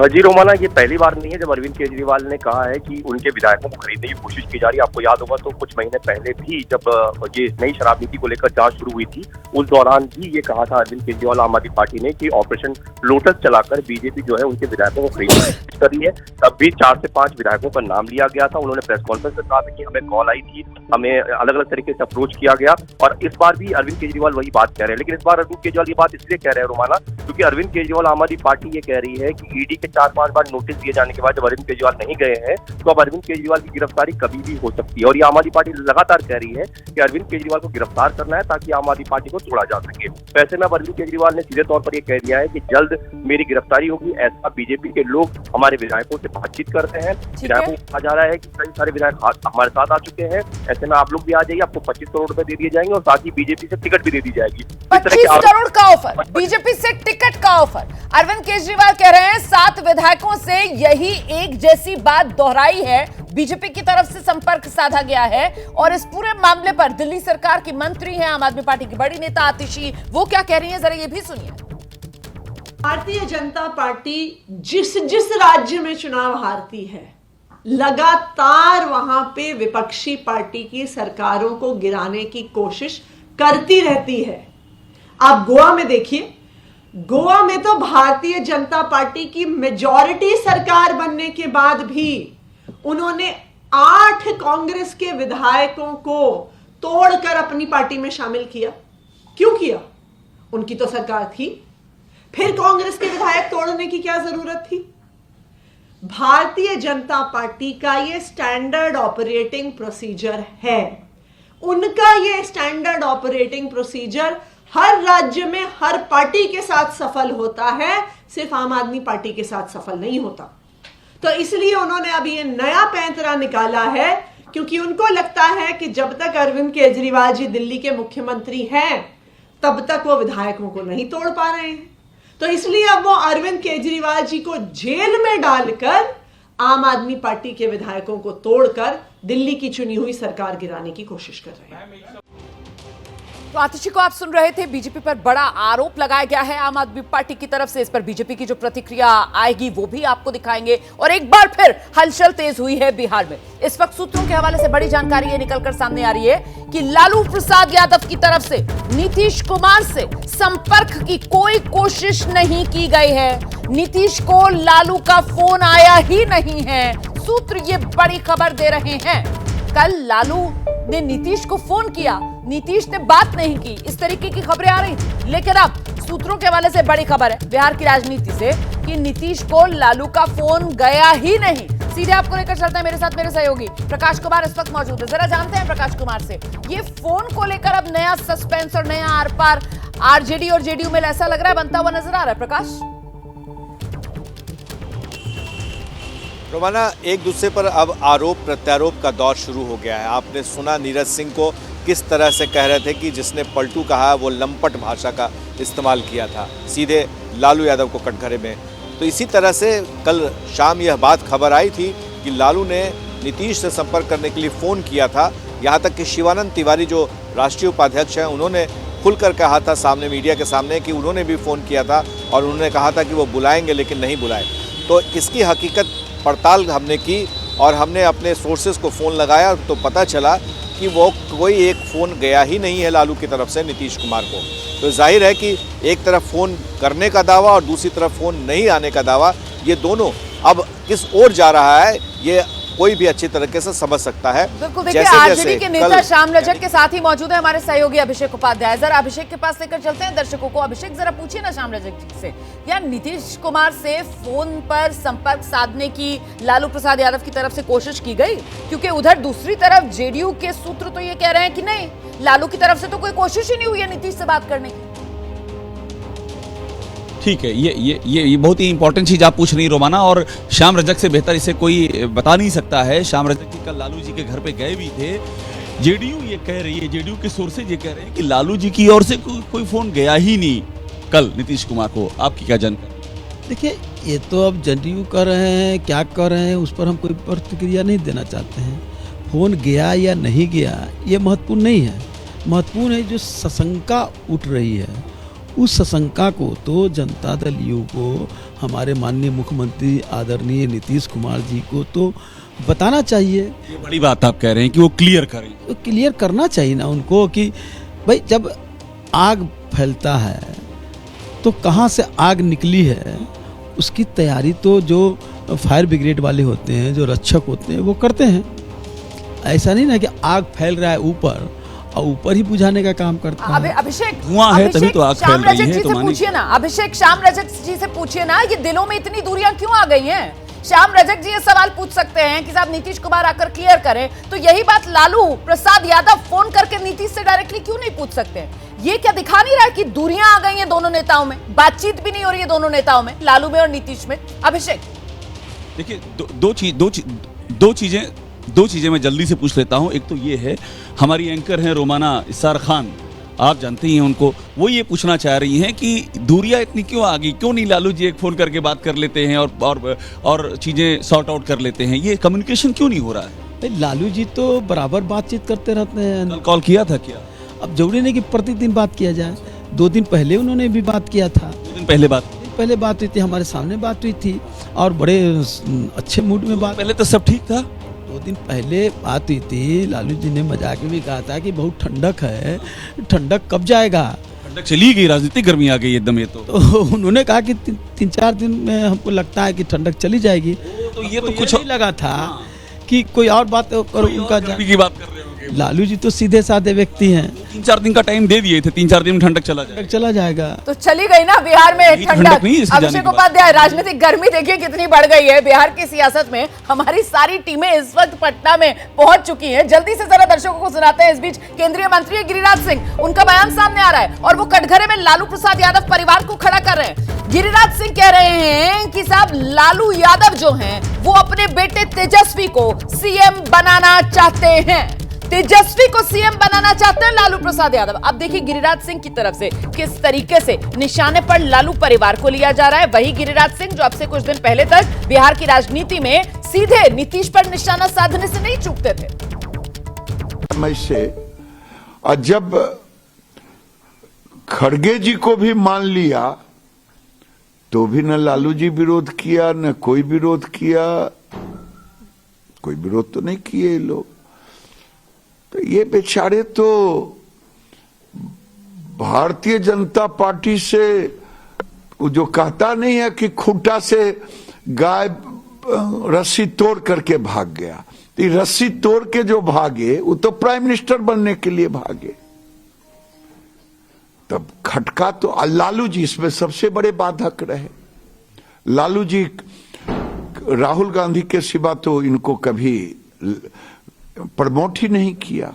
जी रोमाना, ये पहली बार नहीं है जब अरविंद केजरीवाल ने कहा है कि उनके विधायकों को खरीदने की कोशिश की जा रही है। आपको याद होगा तो कुछ महीने पहले भी जब ये नई शराब नीति को लेकर जांच शुरू हुई थी, उस दौरान भी ये कहा था अरविंद केजरीवाल आम आदमी पार्टी ने कि ऑपरेशन लोटस चलाकर बीजेपी जो है उनके विधायकों को खरीदने की कोशिश कर रही है। तब भी 4 से 5 विधायकों का नाम लिया गया था। उन्होंने प्रेस कॉन्फ्रेंस में कहा था कि हमें कॉल आई थी, हमें अलग अलग तरीके से अप्रोच किया गया और इस बार भी अरविंद केजरीवाल वही बात कह रहे हैं। लेकिन इस बार अरविंद केजरीवाल ये बात इसलिए कह रहे हैं रोमाना, क्योंकि अरविंद केजरीवाल आम आदमी पार्टी ये कह रही है कि ईडी के 4-5 बार नोटिस दिए जाने के बाद जब अरविंद केजरीवाल नहीं गए हैं तो अब अरविंद केजरीवाल की गिरफ्तारी कभी भी हो सकती है। और ये आम आदमी पार्टी लगातार कह रही है कि अरविंद केजरीवाल को गिरफ्तार करना है ताकि आम आदमी पार्टी को तोड़ा जा सके। वैसे में अब अरविंद केजरीवाल ने सीधे तौर पर यह कह दिया है कि जल्द मेरी गिरफ्तारी होगी। ऐसा बीजेपी के लोग हमारे विधायकों से बातचीत करते हैं। विधायकों को कहा जा रहा है कि कई सारे विधायक हमारे साथ आ चुके हैं, ऐसे में आप लोग भी आ जाइए, आपको 25 करोड़ रुपए दे दिए जाएंगे और साथ ही बीजेपी से टिकट भी दे दी जाएगी। 25 करोड़ का ऑफर, बीजेपी से टिकट का ऑफर। अरविंद केजरीवाल कह रहे हैं 7 विधायकों से यही एक जैसी बात दोहराई है, बीजेपी की तरफ से संपर्क साधा गया है। और इस पूरे मामले पर दिल्ली सरकार की मंत्री हैं, आम आदमी पार्टी की बड़ी नेता आतिशी, वो क्या कह रही हैं, जरा ये भी सुनिए। भारतीय जनता पार्टी जिस राज्य में चुनाव हारती है, लगातार वहां पे विपक्षी पार्टी की सरकारों को गिराने की कोशिश करती रहती है। आप गोवा में देखिए, गोवा में तो भारतीय जनता पार्टी की मेजॉरिटी सरकार बनने के बाद भी उन्होंने 8 कांग्रेस के विधायकों को तोड़कर अपनी पार्टी में शामिल किया। क्यों किया? उनकी तो सरकार थी, फिर कांग्रेस के विधायक तोड़ने की क्या जरूरत थी? भारतीय जनता पार्टी का यह स्टैंडर्ड ऑपरेटिंग प्रोसीजर है। उनका यह स्टैंडर्ड ऑपरेटिंग प्रोसीजर हर राज्य में हर पार्टी के साथ सफल होता है, सिर्फ आम आदमी पार्टी के साथ सफल नहीं होता। तो इसलिए उन्होंने अभी ये नया पैंतरा निकाला है, क्योंकि उनको लगता है कि जब तक अरविंद केजरीवाल जी दिल्ली के मुख्यमंत्री हैं तब तक वो विधायकों को नहीं तोड़ पा रहे हैं। तो इसलिए अब वो अरविंद केजरीवाल जी को जेल में डालकर आम आदमी पार्टी के विधायकों को तोड़कर दिल्ली की चुनी हुई सरकार गिराने की कोशिश कर रहे हैं। तो आतिशी को आप सुन रहे थे, बीजेपी पर बड़ा आरोप लगाया गया है आम आदमी पार्टी की तरफ से। इस पर बीजेपी की जो प्रतिक्रिया आएगी वो भी आपको दिखाएंगे। और एक बार फिर हलचल तेज हुई है बिहार में। इस वक्त सूत्रों के हवाले से बड़ी जानकारी ये निकलकर सामने आ रही है कि लालू प्रसाद यादव की तरफ से नीतीश कुमार से संपर्क की कोई कोशिश नहीं की गई है। नीतीश को लालू का फोन आया ही नहीं है। सूत्र ये बड़ी खबर दे रहे हैं। कल लालू ने नीतीश को फोन किया, नीतीश ने बात नहीं की, इस तरीके की खबरें आ रही थी। लेकिन अब सूत्रों के हवाले से बड़ी खबर है बिहार की राजनीति से कि नीतीश को लालू का फोन गया ही नहीं। सीधे आपको लेकर चलते हैं मेरे साथ मेरे सहयोगी प्रकाश कुमार इस वक्त मौजूद है। जरा जानते हैं प्रकाश कुमार से, ये फोन को लेकर अब नया सस्पेंस और नया आर पार आरजेडी और जेडीयू में ऐसा लग रहा है बनता हुआ नजर आ रहा है। प्रकाश, रोमाना, एक दूसरे पर अब आरोप प्रत्यारोप का दौर शुरू हो गया है। आपने सुना नीरज सिंह को किस तरह से कह रहे थे कि जिसने पलटू कहा वो लंपट भाषा का इस्तेमाल किया था सीधे लालू यादव को कटघरे में। तो इसी तरह से कल शाम यह बात खबर आई थी कि लालू ने नीतीश से संपर्क करने के लिए फ़ोन किया था। यहाँ तक कि शिवानंद तिवारी जो राष्ट्रीय उपाध्यक्ष हैं उन्होंने खुलकर कहा था सामने मीडिया के सामने कि उन्होंने भी फ़ोन किया था और उन्होंने कहा था कि वो बुलाएंगे लेकिन नहीं बुलाए। तो इसकी हकीकत पड़ताल हमने की और हमने अपने सोर्सेज को फ़ोन लगाया तो पता चला कि वो कोई एक फ़ोन गया ही नहीं है लालू की तरफ से नीतीश कुमार को। तो जाहिर है कि एक तरफ फ़ोन करने का दावा और दूसरी तरफ फ़ोन नहीं आने का दावा, ये दोनों अब किस ओर जा रहा है ये कोई भी अच्छी तरीके से समझ सकता है। बिल्कुल, देखिए आरजेडी के नेता श्याम रजक के साथ ही मौजूद है हमारे सहयोगी अभिषेक उपाध्याय। जरा अभिषेक के पास लेकर चलते हैं दर्शकों को। अभिषेक, जरा पूछिए ना श्याम रजक जी से, यार नीतीश कुमार से फोन पर संपर्क साधने की लालू प्रसाद यादव की तरफ से कोशिश की गई? क्योंकि उधर दूसरी तरफ जेडीयू के सूत्र तो ये कह रहे हैं कि नहीं, लालू की तरफ से तो कोई कोशिश ही नहीं हुई है नीतीश से बात करने की। ठीक है, ये बहुत ही इंपॉर्टेंट चीज आप पूछ रही हैं रोमाना, और श्याम रजक से बेहतर इसे कोई बता नहीं सकता है। श्याम रजक जी कल लालू जी के घर पे गए भी थे। जेडीयू ये कह रही है, जेडीयू के सोर्सेज ये कह रहे हैं कि लालू जी की ओर से कोई फोन गया ही नहीं कल नीतीश कुमार को। आपकी क्या जानकारी? देखिए, ये तो अब जेडीयू कर रहे हैं, क्या कर रहे हैं, उस पर हम कोई प्रतिक्रिया नहीं देना चाहते हैं। फोन गया या नहीं गया ये महत्वपूर्ण नहीं है। महत्वपूर्ण है जो सशंका उठ रही है, उस सशंका को तो जनता दल यू को, हमारे माननीय मुख्यमंत्री आदरणीय नीतीश कुमार जी को तो बताना चाहिए। ये बड़ी बात आप कह रहे हैं कि वो क्लियर करें। तो क्लियर करना चाहिए ना उनको कि भाई जब आग फैलता है तो कहाँ से आग निकली है, उसकी तैयारी तो जो फायर ब्रिगेड वाले होते हैं, जो रक्षक होते हैं, वो करते हैं। ऐसा नहीं ना कि आग फैल रहा है ऊपर और ऊपर ही बुझाने का काम करता है। अभिषेक, धुआं है तभी तो आग फैल रही है, तो पूछिए ना अभिषेक, श्याम रजक जी से पूछिए ना, ये दिलों में इतनी दूरियां क्यों आ गई हैं? श्याम रजक जी ये सवाल पूछ सकते हैं कि साहब नीतीश कुमार आकर क्लियर करें, तो यही बात लालू प्रसाद यादव फोन करके नीतीश से डायरेक्टली क्यों नहीं पूछ सकते? ये क्या दिखा नहीं रहा है कि दूरियां आ गई हैं दोनों नेताओं में, बातचीत भी नहीं हो रही है दोनों नेताओं में, लालू में और नीतीश में? अभिषेक देखिए, दो चीजें मैं जल्दी से पूछ लेता हूं। एक तो ये है, हमारी एंकर हैं रोमाना इसार खान, आप जानते ही हैं उनको, वो ये पूछना चाह रही हैं कि दूरियां इतनी क्यों आ गई, क्यों नहीं लालू जी एक फोन करके बात कर लेते हैं और चीजें सॉर्ट आउट कर लेते हैं, ये कम्युनिकेशन क्यों नहीं हो रहा है? लालू जी तो बराबर बातचीत करते रहते हैं। कॉल किया था क्या? अब जरूरी नहीं कि प्रतिदिन बात किया जाए। 2 दिन पहले उन्होंने भी बात किया था। 2 दिन पहले बात हुई थी, हमारे सामने बात हुई थी और बड़े अच्छे मूड में बात। पहले तो सब ठीक था। 2 दिन पहले बात हुई थी, लालू जी ने मजाक में भी कहा था कि बहुत ठंडक है, ठंडक कब जाएगा? ठंडक चली गई, राजनीतिक गर्मी आ गई एकदम। ये तो उन्होंने कहा कि 3-4 दिन में हमको लगता है कि ठंडक चली जाएगी। तो ये तो कुछ नहीं लगा था कि कोई और बात करो, उनका की बात कर रहे हो। लालू जी तो सीधे साधे व्यक्ति हैं। 3-4 दिन का टाइम दे दिए थे, 3-4 दिन में ठंडक चला जाएगा। तो चली गई ना बिहार में ठंडक। अभिषेक उपाध्याय, राजनीतिक गर्मी देखिए कितनी बढ़ गई है बिहार की सियासत में। हमारी सारी टीमें इस वक्त पटना में पहुंच चुकी हैं। जल्दी से जरा दर्शकों को सुनाते हैं। इस बीच केंद्रीय मंत्री गिरिराज सिंह, उनका बयान सामने आ रहा है और वो कटघरे में लालू प्रसाद यादव परिवार को खड़ा कर रहे हैं। गिरिराज सिंह कह रहे हैं कि साहब लालू यादव जो हैं वो अपने बेटे तेजस्वी को सीएम बनाना चाहते हैं। तेजस्वी को सीएम बनाना चाहते हैं लालू प्रसाद यादव। अब देखिए गिरिराज सिंह की तरफ से किस तरीके से निशाने पर लालू परिवार को लिया जा रहा है। वही गिरिराज सिंह जो अब से कुछ दिन पहले तक बिहार की राजनीति में सीधे नीतीश पर निशाना साधने से नहीं चूकते थे। और जब खड़गे जी को भी मान लिया तो भी न लालू जी विरोध किया, न कोई विरोध किया, कोई विरोध तो नहीं किए लोग। तो ये बेचारे तो भारतीय जनता पार्टी से, वो जो कहता नहीं है कि खूंटा से गाय रस्सी तोड़ करके भाग गया, तो रस्सी तोड़ के जो भागे वो तो प्राइम मिनिस्टर बनने के लिए भागे। तब खटका तो लालू जी इसमें सबसे बड़े बाधक रहे। लालू जी राहुल गांधी के सिवा तो इनको कभी प्रमोट ही नहीं किया।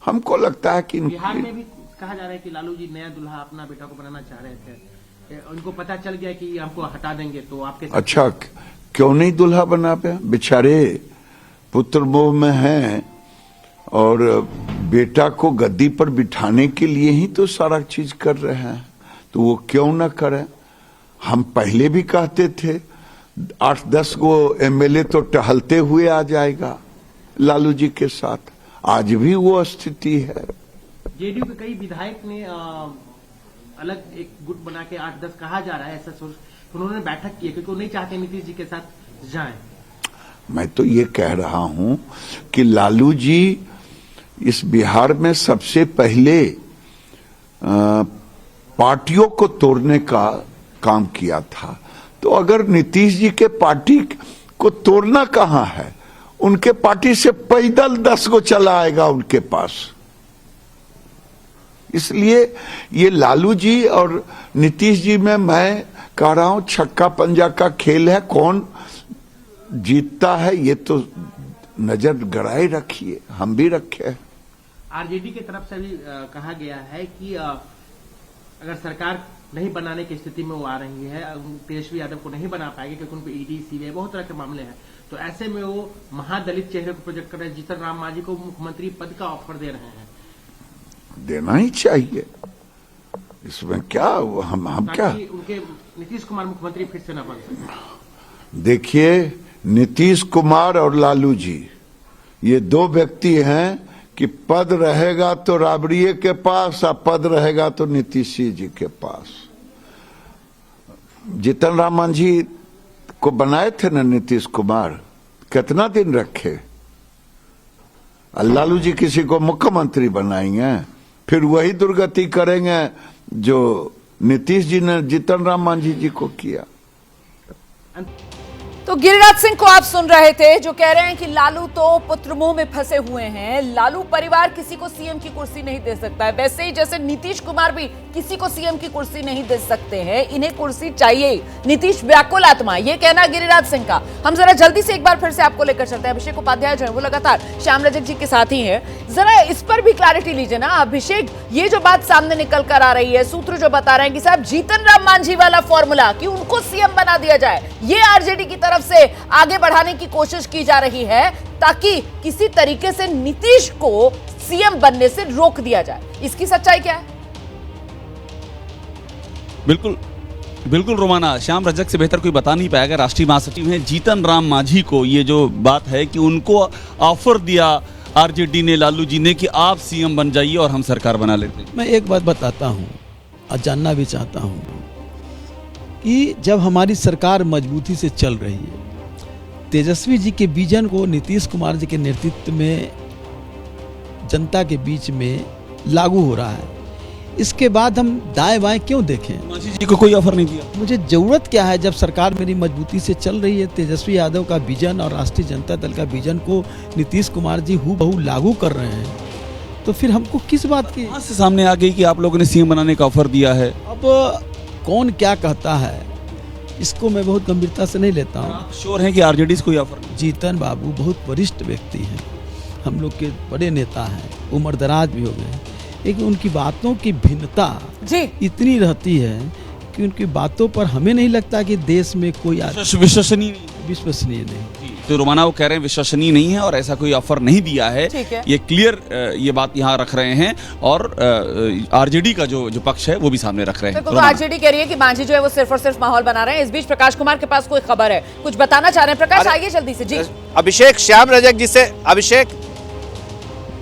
हमको लगता है कि बिहार में भी कहा जा रहा है कि लालू जी नया दुल्हा अपना बेटा को बनाना चाह रहे थे, उनको पता चल गया कि हमको हटा देंगे तो आपके साथ। अच्छा, क्यों नहीं दुल्हा बना पाया? बेचारे पुत्र मोह में हैं और बेटा को गद्दी पर बिठाने के लिए ही तो सारा चीज कर रहे हैं, तो वो क्यों ना करें? हम पहले भी कहते थे 8-10 गो एमएलए तो टहलते हुए आ जाएगा लालू जी के साथ। आज भी वो स्थिति है। जेडीयू के कई विधायक ने अलग एक गुट बना के 8-10 कहा जा रहा है, ऐसा सोच उन्होंने बैठक की है क्योंकि वो नहीं चाहते नीतीश जी के साथ जाएं। मैं तो ये कह रहा हूं कि लालू जी इस बिहार में सबसे पहले पार्टियों को तोड़ने का काम किया था। तो अगर नीतीश जी के पार्टी को तोड़ना कहां है, उनके पार्टी से पैदल 10 को चला आएगा उनके पास। इसलिए ये लालू जी और नीतीश जी में मैं कह रहा हूं छक्का पंजा का खेल है। कौन जीतता है ये तो नजर गड़ाए रखिए, हम भी रखे हैं। आरजेडी की तरफ से भी कहा गया है कि अगर सरकार नहीं बनाने की स्थिति में वो आ रही है, तेजस्वी यादव को नहीं बना पाएगी क्योंकि उन पर ईडी सीबीआई बहुत तरह के मामले हैं, तो ऐसे में वो महादलित चेहरे को प्रोजेक्ट कर रहे हैं, जीतन राम मांझी को मुख्यमंत्री पद का ऑफर दे रहे हैं। देना ही चाहिए, इसमें क्या हम क्या, उनके नीतीश कुमार मुख्यमंत्री फिर से न बन सके। देखिए, नीतीश कुमार और लालू जी ये दो व्यक्ति हैं कि पद रहेगा तो राबड़ी के पास और पद रहेगा तो नीतीश जी के पास। जीतन राम मांझी को बनाए थे ना नीतीश कुमार, कितना दिन रखे, लालू जी किसी को मुख्यमंत्री बनाएंगे, फिर वही दुर्गति करेंगे जो नीतीश जी ने जीतन राम मांझी जी को किया। तो गिरिराज सिंह को आप सुन रहे थे जो कह रहे हैं कि लालू तो पुत्र मुंह में फंसे हुए हैं, लालू परिवार किसी को सीएम की कुर्सी नहीं दे सकता है, वैसे ही जैसे नीतीश कुमार भी किसी को सीएम की कुर्सी नहीं दे सकते हैं, इन्हें कुर्सी चाहिए। नीतीश व्याकुल आत्मा, ये कहना गिरिराज सिंह का। हम जरा जल्दी से एक बार फिर से आपको लेकर चलते हैं। अभिषेक उपाध्याय जो है वो लगातार श्याम रजक जी के साथ ही है, जरा इस पर भी क्लैरिटी लीजिए ना अभिषेक। ये जो बात सामने निकल कर आ रही है, सूत्र जो बता रहे हैं कि साहब जीतन राम मांझी वाला फॉर्मूला कि उनको सीएम बना दिया जाए, ये आरजेडी की तरफ से आगे बढ़ाने की कोशिश की जा रही है ताकि किसी तरीके से नीतीश को सीएम बनने से रोक दिया जाए। इसकी सच्चाई क्या है? बिल्कुल बिल्कुल रोमाना, श्याम रजक से बेहतर कोई बता नहीं पाएगा। राष्ट्रीय महासचिव हैं जीतन राम मांझी को ये जो बात है कि उनको ऑफर दिया आरजेडी ने, लालू जी ने, कि आप सीएम बन जाइए और हम सरकार बना लेते हैं। मैं एक बात बताता हूं और जानना भी चाहता हूं कि जब हमारी सरकार मजबूती से चल रही है, तेजस्वी जी के विजन को नीतीश कुमार जी के नेतृत्व में जनता के बीच में लागू हो रहा है, इसके बाद हम दाएं बाएं क्यों देखें? मांझी जी को कोई ऑफर नहीं दिया। मुझे जरूरत क्या है जब सरकार मेरी मजबूती से चल रही है, तेजस्वी यादव का विजन और राष्ट्रीय जनता दल का विजन को नीतीश कुमार जी हूबहू लागू कर रहे हैं, तो फिर हमको किस बात की से सामने आ गई कि आप लोगों ने सीएम बनाने का ऑफर दिया है? अब कौन क्या कहता है इसको मैं बहुत गंभीरता से नहीं लेता हूँ। श्योर है कि आरजेडी से कोई ऑफर नहीं? जीतन बाबू बहुत वरिष्ठ व्यक्ति हैं, हम लोग के बड़े नेता हैं, उम्र दराज भी हो गए, लेकिन उनकी बातों की भिन्नता इतनी रहती है कि उनकी बातों पर हमें नहीं लगता कि देश में कोई विश्वसनीय नहीं। तो रोमाना वो कह रहे हैं विश्वसनीय नहीं है और ऐसा कोई ऑफर नहीं दिया है, ये क्लियर ये बात यहाँ रख रहे हैं और आरजेडी का जो पक्ष है वो भी सामने रख रहे हैं। तो आरजेडी कह रही है कि मांझी जो है वो सिर्फ और सिर्फ माहौल बना रहे हैं। इस बीच प्रकाश कुमार के पास कोई खबर है, कुछ बताना चाह रहे हैं। प्रकाश आइए जल्दी से। जी अभिषेक, श्याम रजक जी से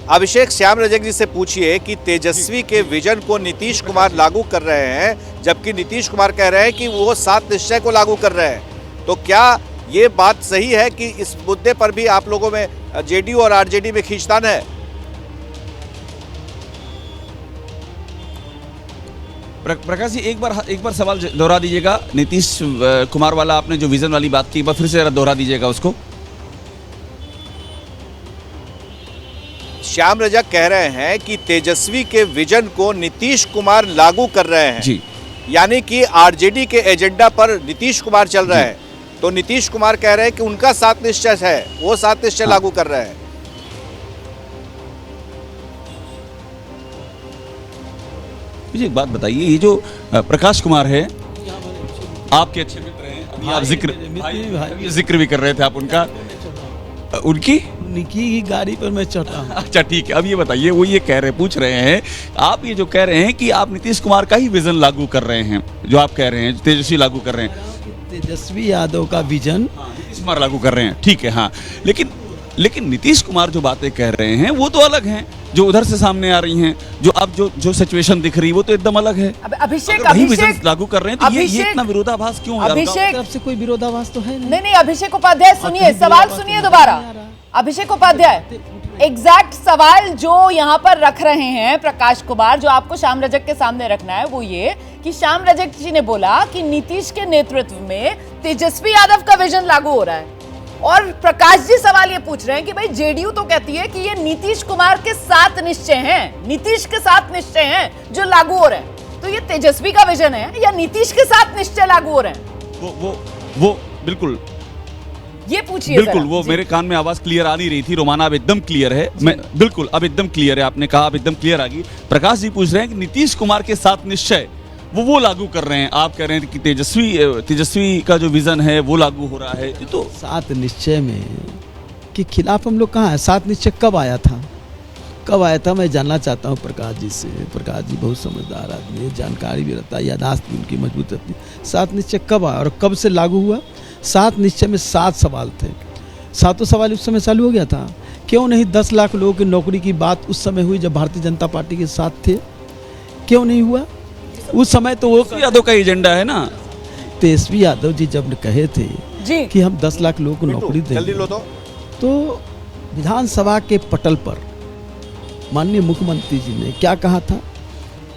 अभिषेक श्याम रजक जी से पूछिए कि तेजस्वी के विजन को नीतीश कुमार लागू कर रहे हैं, जबकि नीतीश कुमार कह रहे हैं कि वो 7 निश्चय को लागू कर रहे हैं, तो क्या ये बात सही है कि इस मुद्दे पर भी आप लोगों में जेडीयू और आरजेडी में खींचतान है? प्रकाश जी एक बार सवाल दोहरा दीजिएगा। नीतीश कुमार वाला आपने जो विजन वाली बात की, एक बार फिर से जरा दोहरा दीजिएगा उसको। श्याम रजक कह रहे हैं कि तेजस्वी के विजन को नीतीश कुमार लागू कर रहे हैं जी, यानी कि आरजेडी के एजेंडा पर नीतीश कुमार चल रहे हैं, तो नीतीश कुमार कह रहे हैं कि उनका 7 निश्चय है, वो 7 निश्चय लागू कर रहे हैं। मुझे एक बात बताइए, ये जो प्रकाश कुमार है आपके अच्छे मित्र हैं, अभी आप जिक्र भी कर रहे थे आप उनका, उनकी गाड़ी पर मैं चढ़ा हूं। अच्छा ठीक है, अब ये बताइए, वो ये पूछ रहे हैं, आप ये जो कह रहे हैं कि आप नीतीश कुमार का ही विजन लागू कर रहे हैं, जो आप कह रहे हैं तेजस्वी लागू कर रहे हैं, तेजस्वी यादव का विजन नीतीश कुमार लागू कर रहे हैं, ठीक है, हाँ, लेकिन नीतीश कुमार जो बातें कह रहे हैं वो तो अलग हैं, जो उधर से सामने आ रही हैं, जो अब जो सिचुएशन दिख रही है वो तो एकदम अलग है। अभिषेक लागू कर रहे हैं तो ये इतना विरोधाभास क्यों? अभिषेक तरफ से कोई विरोधाभास तो है नहीं। अभिषेक उपाध्याय सुनिए, सवाल सुनिए दोबारा। अभिषेक उपाध्याय, एग्जैक्ट सवाल जो यहाँ पर रख रहे हैं प्रकाश कुमार, जो आपको श्याम रजक के सामने रखना है, वो ये कि श्याम रजक जी ने बोला कि नीतीश के नेतृत्व में तेजस्वी यादव का विजन लागू हो रहा है, और प्रकाश जी सवाल ये पूछ रहे हैं कि भाई जेडीयू तो कहती है कि ये नीतीश कुमार के 7 निश्चय हैं, नीतीश के 7 निश्चय हैं जो लागू हो रहे हैं, तो ये तेजस्वी का विजन है या नीतीश के 7 निश्चय लागू हो रहे हैं? वो बिल्कुल ये पूछिए। बिल्कुल, वो मेरे कान में आवाज क्लियर आ नहीं रही थी। रोमाना अब एकदम क्लियर है, मैं बिल्कुल अब एकदम क्लियर है, आपने कहा अब एकदम क्लियर आ गई। प्रकाश जी पूछ रहे हैं कि नीतीश कुमार के 7 निश्चय वो लागू कर रहे हैं। आप कह रहे हैं कि तेजस्वी का जो विजन है वो लागू हो रहा है। ये तो 7 निश्चय में के खिलाफ हम लोग कहाँ हैं? 7 निश्चय कब आया था? मैं जानना चाहता हूँ प्रकाश जी से। प्रकाश जी बहुत समझदार आदमी है, जानकारी भी रहता है, याददाश्त भी उनकी मजबूत रहती है। 7 निश्चय कब आया और कब से लागू हुआ? 7 निश्चय में 7 सवाल थे, 7 सवाल उस समय चालू हो गया था। क्यों नहीं 10 लाख लोगों की नौकरी की बात उस समय हुई जब भारतीय जनता पार्टी के साथ थे? क्यों नहीं हुआ उस समय? तो वो यादव का एजेंडा है ना। तेजस्वी यादव जी जब कहे थे जी कि हम 10 लाख लोगों को नौकरी देंगे, तो विधानसभा के पटल पर माननीय मुख्यमंत्री जी ने क्या कहा था?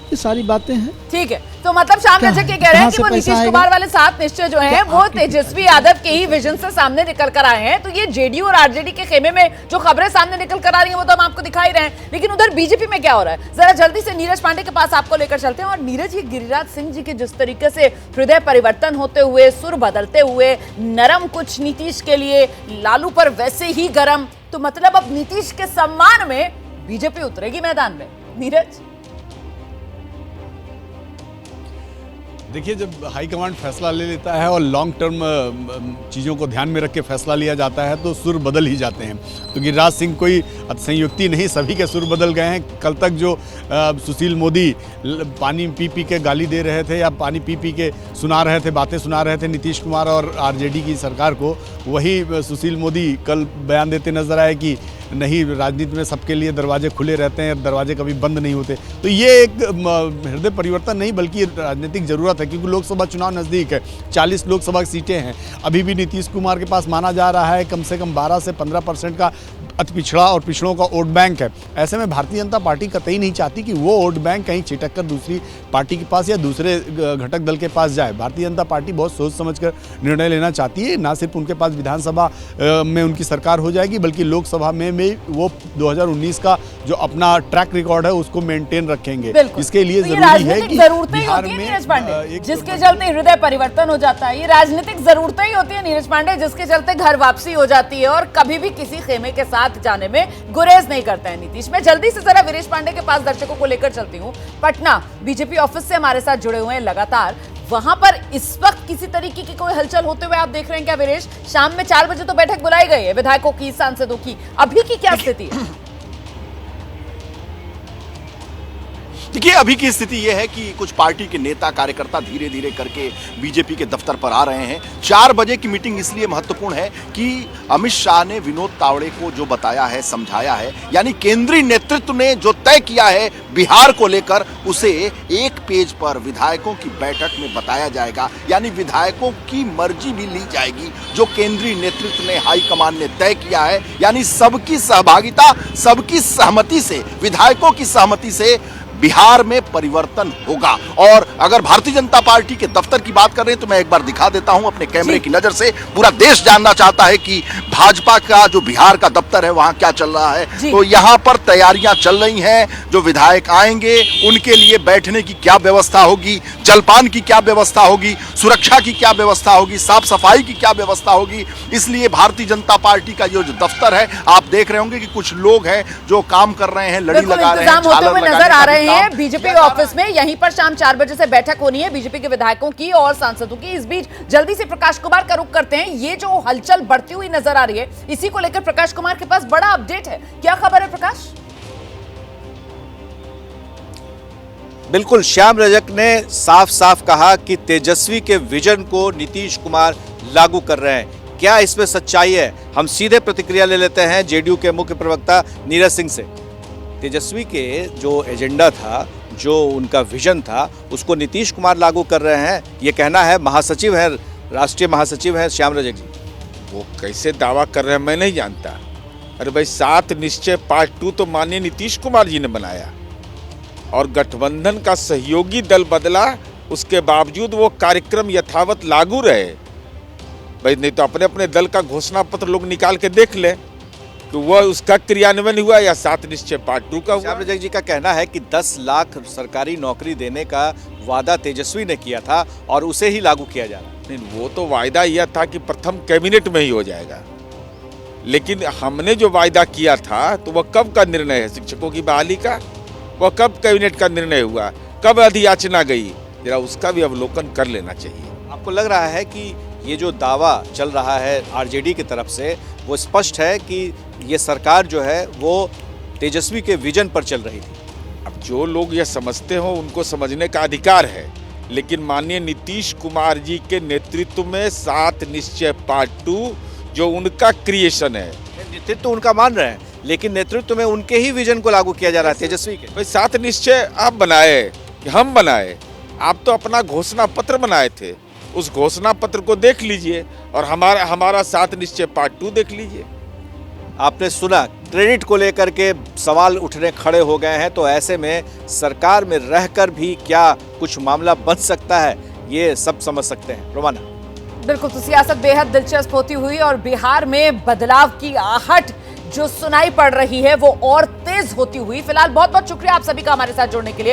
ये सारी बातें हैं। ठीक है, तो मतलब श्याम रजक ये कह रहे हैं कि वो नीतीश कुमार वाले 7 निश्चय जो हैं वो तेजस्वी यादव के ही विजन से सामने निकल कर आए हैं। तो ये जेडीयू और आरजेडी के खेमे में जो खबरें सामने निकल कर आ रही हैं वो तो हम आपको दिखा ही रहे हैं, लेकिन उधर बीजेपी में क्या हो रहा है जरा जल्दी से नीरज पांडे के पास आपको लेकर चलते हैं। और नीरज, ये गिरिराज सिंह जी के जिस तरीके से हृदय परिवर्तन होते हुए, सुर बदलते हुए, नरम कुछ नीतीश के लिए, लालू पर वैसे ही गरम, तो मतलब अब नीतीश के सम्मान में बीजेपी उतरेगी मैदान में। नीरज, देखिए, जब हाईकमांड फैसला ले लेता है और लॉन्ग टर्म चीज़ों को ध्यान में रख के फैसला लिया जाता है तो सुर बदल ही जाते हैं। तो गिरिराज सिंह कोई संयुक्ति नहीं, सभी के सुर बदल गए हैं। कल तक जो सुशील मोदी पानी पी पी के गाली दे रहे थे या पानी पी पी के बातें सुना रहे थे नीतीश कुमार और आरजेडी की सरकार को, वही सुशील मोदी कल बयान देते नजर आए कि नहीं, राजनीति में सबके लिए दरवाजे खुले रहते हैं, दरवाजे कभी बंद नहीं होते। तो ये एक हृदय परिवर्तन नहीं बल्कि राजनीतिक ज़रूरत है, क्योंकि लोकसभा चुनाव नज़दीक है, 40 लोकसभा सीटें हैं। अभी भी नीतीश कुमार के पास माना जा रहा है कम से कम 12 से 15% का अति पिछड़ा और पिछड़ों का वोट बैंक है। ऐसे में भारतीय जनता पार्टी कतई नहीं चाहती कि वो वोट बैंक कहीं छिटक कर दूसरी पार्टी के पास या दूसरे घटक दल के पास जाए। भारतीय जनता पार्टी बहुत सोच समझकर निर्णय लेना चाहती है। ना सिर्फ उनके पास विधानसभा में उनकी सरकार हो जाएगी, बल्कि लोकसभा में वो 2019 का जो अपना ट्रैक रिकॉर्ड है उसको मेंटेन रखेंगे। इसके लिए जरूरी है कि बिहार में नीरज पांडे, जिसके चलते हृदय परिवर्तन हो जाता है, ये राजनीतिक जरूरतें ही होती है नीरज पांडे, जिसके चलते घर वापसी हो जाती है और कभी भी किसी खेमे के साथ जाने में गुरेज नहीं करते हैं नीतीश। मैं जल्दी से जरा वीरेश पांडे के पास दर्शकों को लेकर चलती हूं। पटना बीजेपी ऑफिस से हमारे साथ जुड़े हुए हैं लगातार, वहां पर इस वक्त किसी तरीके की कोई हलचल होते हुए आप देख रहे हैं क्या वीरेश? शाम में 4 बजे तो बैठक बुलाई गई है विधायकों की, सांसदों की, अभी की क्या स्थिति है? देखिए, अभी की स्थिति यह है कि कुछ पार्टी के नेता कार्यकर्ता धीरे धीरे करके बीजेपी के दफ्तर पर आ रहे हैं। 4 बजे की मीटिंग इसलिए महत्वपूर्ण है कि अमित शाह ने विनोद तावड़े को जो बताया है, समझाया है, यानी केंद्रीय नेतृत्व ने जो तय किया है बिहार को लेकर, उसे एक पेज पर विधायकों की बैठक में बताया जाएगा। यानी विधायकों की मर्जी भी ली जाएगी जो केंद्रीय नेतृत्व ने, हाईकमान ने तय किया है। यानी सबकी सहभागिता, सबकी सहमति से, विधायकों की सहमति से बिहार में परिवर्तन होगा। और अगर भारतीय जनता पार्टी के दफ्तर की बात कर रहे हैं तो मैं एक बार दिखा देता हूं अपने कैमरे की नजर से। पूरा देश जानना चाहता है कि भाजपा का जो बिहार का दफ्तर है वहां क्या चल रहा है। तो यहां पर तैयारियां चल रही हैं। जो विधायक आएंगे उनके लिए बैठने की क्या व्यवस्था होगी, जलपान की क्या व्यवस्था होगी, सुरक्षा की क्या व्यवस्था होगी, साफ सफाई की क्या व्यवस्था होगी। इसलिए भारतीय जनता पार्टी का जो दफ्तर है, आप देख रहे होंगे कि कुछ लोग हैं जो काम कर रहे हैं, लड़ी लगा रहे हैं, झालर नजर आ रहे हैं बीजेपी ऑफिस में। यहीं पर शाम 4 बजे से बैठक होनी है बीजेपी के विधायकों की और सांसदों की। इस बीच जल्दी से प्रकाश कुमार का रुख करते हैं। ये जो हलचल बढ़ती हुई नजर आ रही है, इसी को लेकर प्रकाश कुमार के पास बड़ा अपडेट है। क्या खबर है प्रकाश? बिल्कुल, श्याम रजक ने साफ साफ कहा कि तेजस्वी के विजन को नीतीश कुमार लागू कर रहे हैं। क्या इसमें सच्चाई है? हम सीधे प्रतिक्रिया ले लेते हैं जेडीयू के मुख्य प्रवक्ता नीरज सिंह से। तेजस्वी के जो एजेंडा था, जो उनका विजन था, उसको नीतीश कुमार लागू कर रहे हैं, ये कहना है महासचिव है, राष्ट्रीय महासचिव है श्याम रजक जी। वो कैसे दावा कर रहे हैं मैं नहीं जानता। अरे भाई, 7 निश्चय पार्ट 2 तो माननीय नीतीश कुमार जी ने बनाया और गठबंधन का सहयोगी दल बदला, उसके बावजूद वो कार्यक्रम यथावत लागू रहे। भाई, नहीं तो अपने अपने दल का घोषणा पत्र लोग निकाल के देख ले तो वह उसका क्रियान्वयन हुआ या 7 निश्चय पार्ट 2 का हुआ। श्याम रजक जी का कहना है कि 10 लाख सरकारी नौकरी देने का वादा तेजस्वी ने किया था और उसे ही लागू किया जा रहा है। नहीं, वो तो वायदा यह था कि प्रथम कैबिनेट में ही हो जाएगा, लेकिन हमने जो वायदा किया था तो वह कब का निर्णय है? शिक्षकों की बहाली का? वह कब कैबिनेट का निर्णय हुआ? कब अधियाचना गई? जरा उसका भी अवलोकन कर लेना चाहिए। आपको लग रहा है कि ये जो दावा चल रहा है आरजेडी की तरफ से, वो स्पष्ट है कि ये सरकार जो है वो तेजस्वी के विजन पर चल रही थी? अब जो लोग ये समझते हो उनको समझने का अधिकार है, लेकिन माननीय नीतीश कुमार जी के नेतृत्व में 7 निश्चय पार्ट 2 जो उनका क्रिएशन है, नेतृत्व उनका मान रहे हैं, लेकिन नेतृत्व में उनके ही विजन को लागू किया जा रहा है तेजस्वी के। भाई 7 निश्चय आप बनाए कि हम बनाए? आप तो अपना घोषणा पत्र बनाए थे, उस घोषणा पत्र को देख लीजिए और हमारा 7 निश्चय पार्ट 2 देख लीजिए। आपने सुना क्रेडिट को लेकर के सवाल उठने खड़े हो गए हैं, तो ऐसे में सरकार में रहकर भी क्या कुछ मामला बन सकता है, ये सब समझ सकते हैं। रोमाना, बिल्कुल, तो सियासत बेहद दिलचस्प होती हुई और बिहार में बदलाव की आहट जो सुनाई पड़ रही है वो और तेज होती हुई। फिलहाल बहुत बहुत शुक्रिया आप सभी का हमारे साथ जुड़ने के लिए।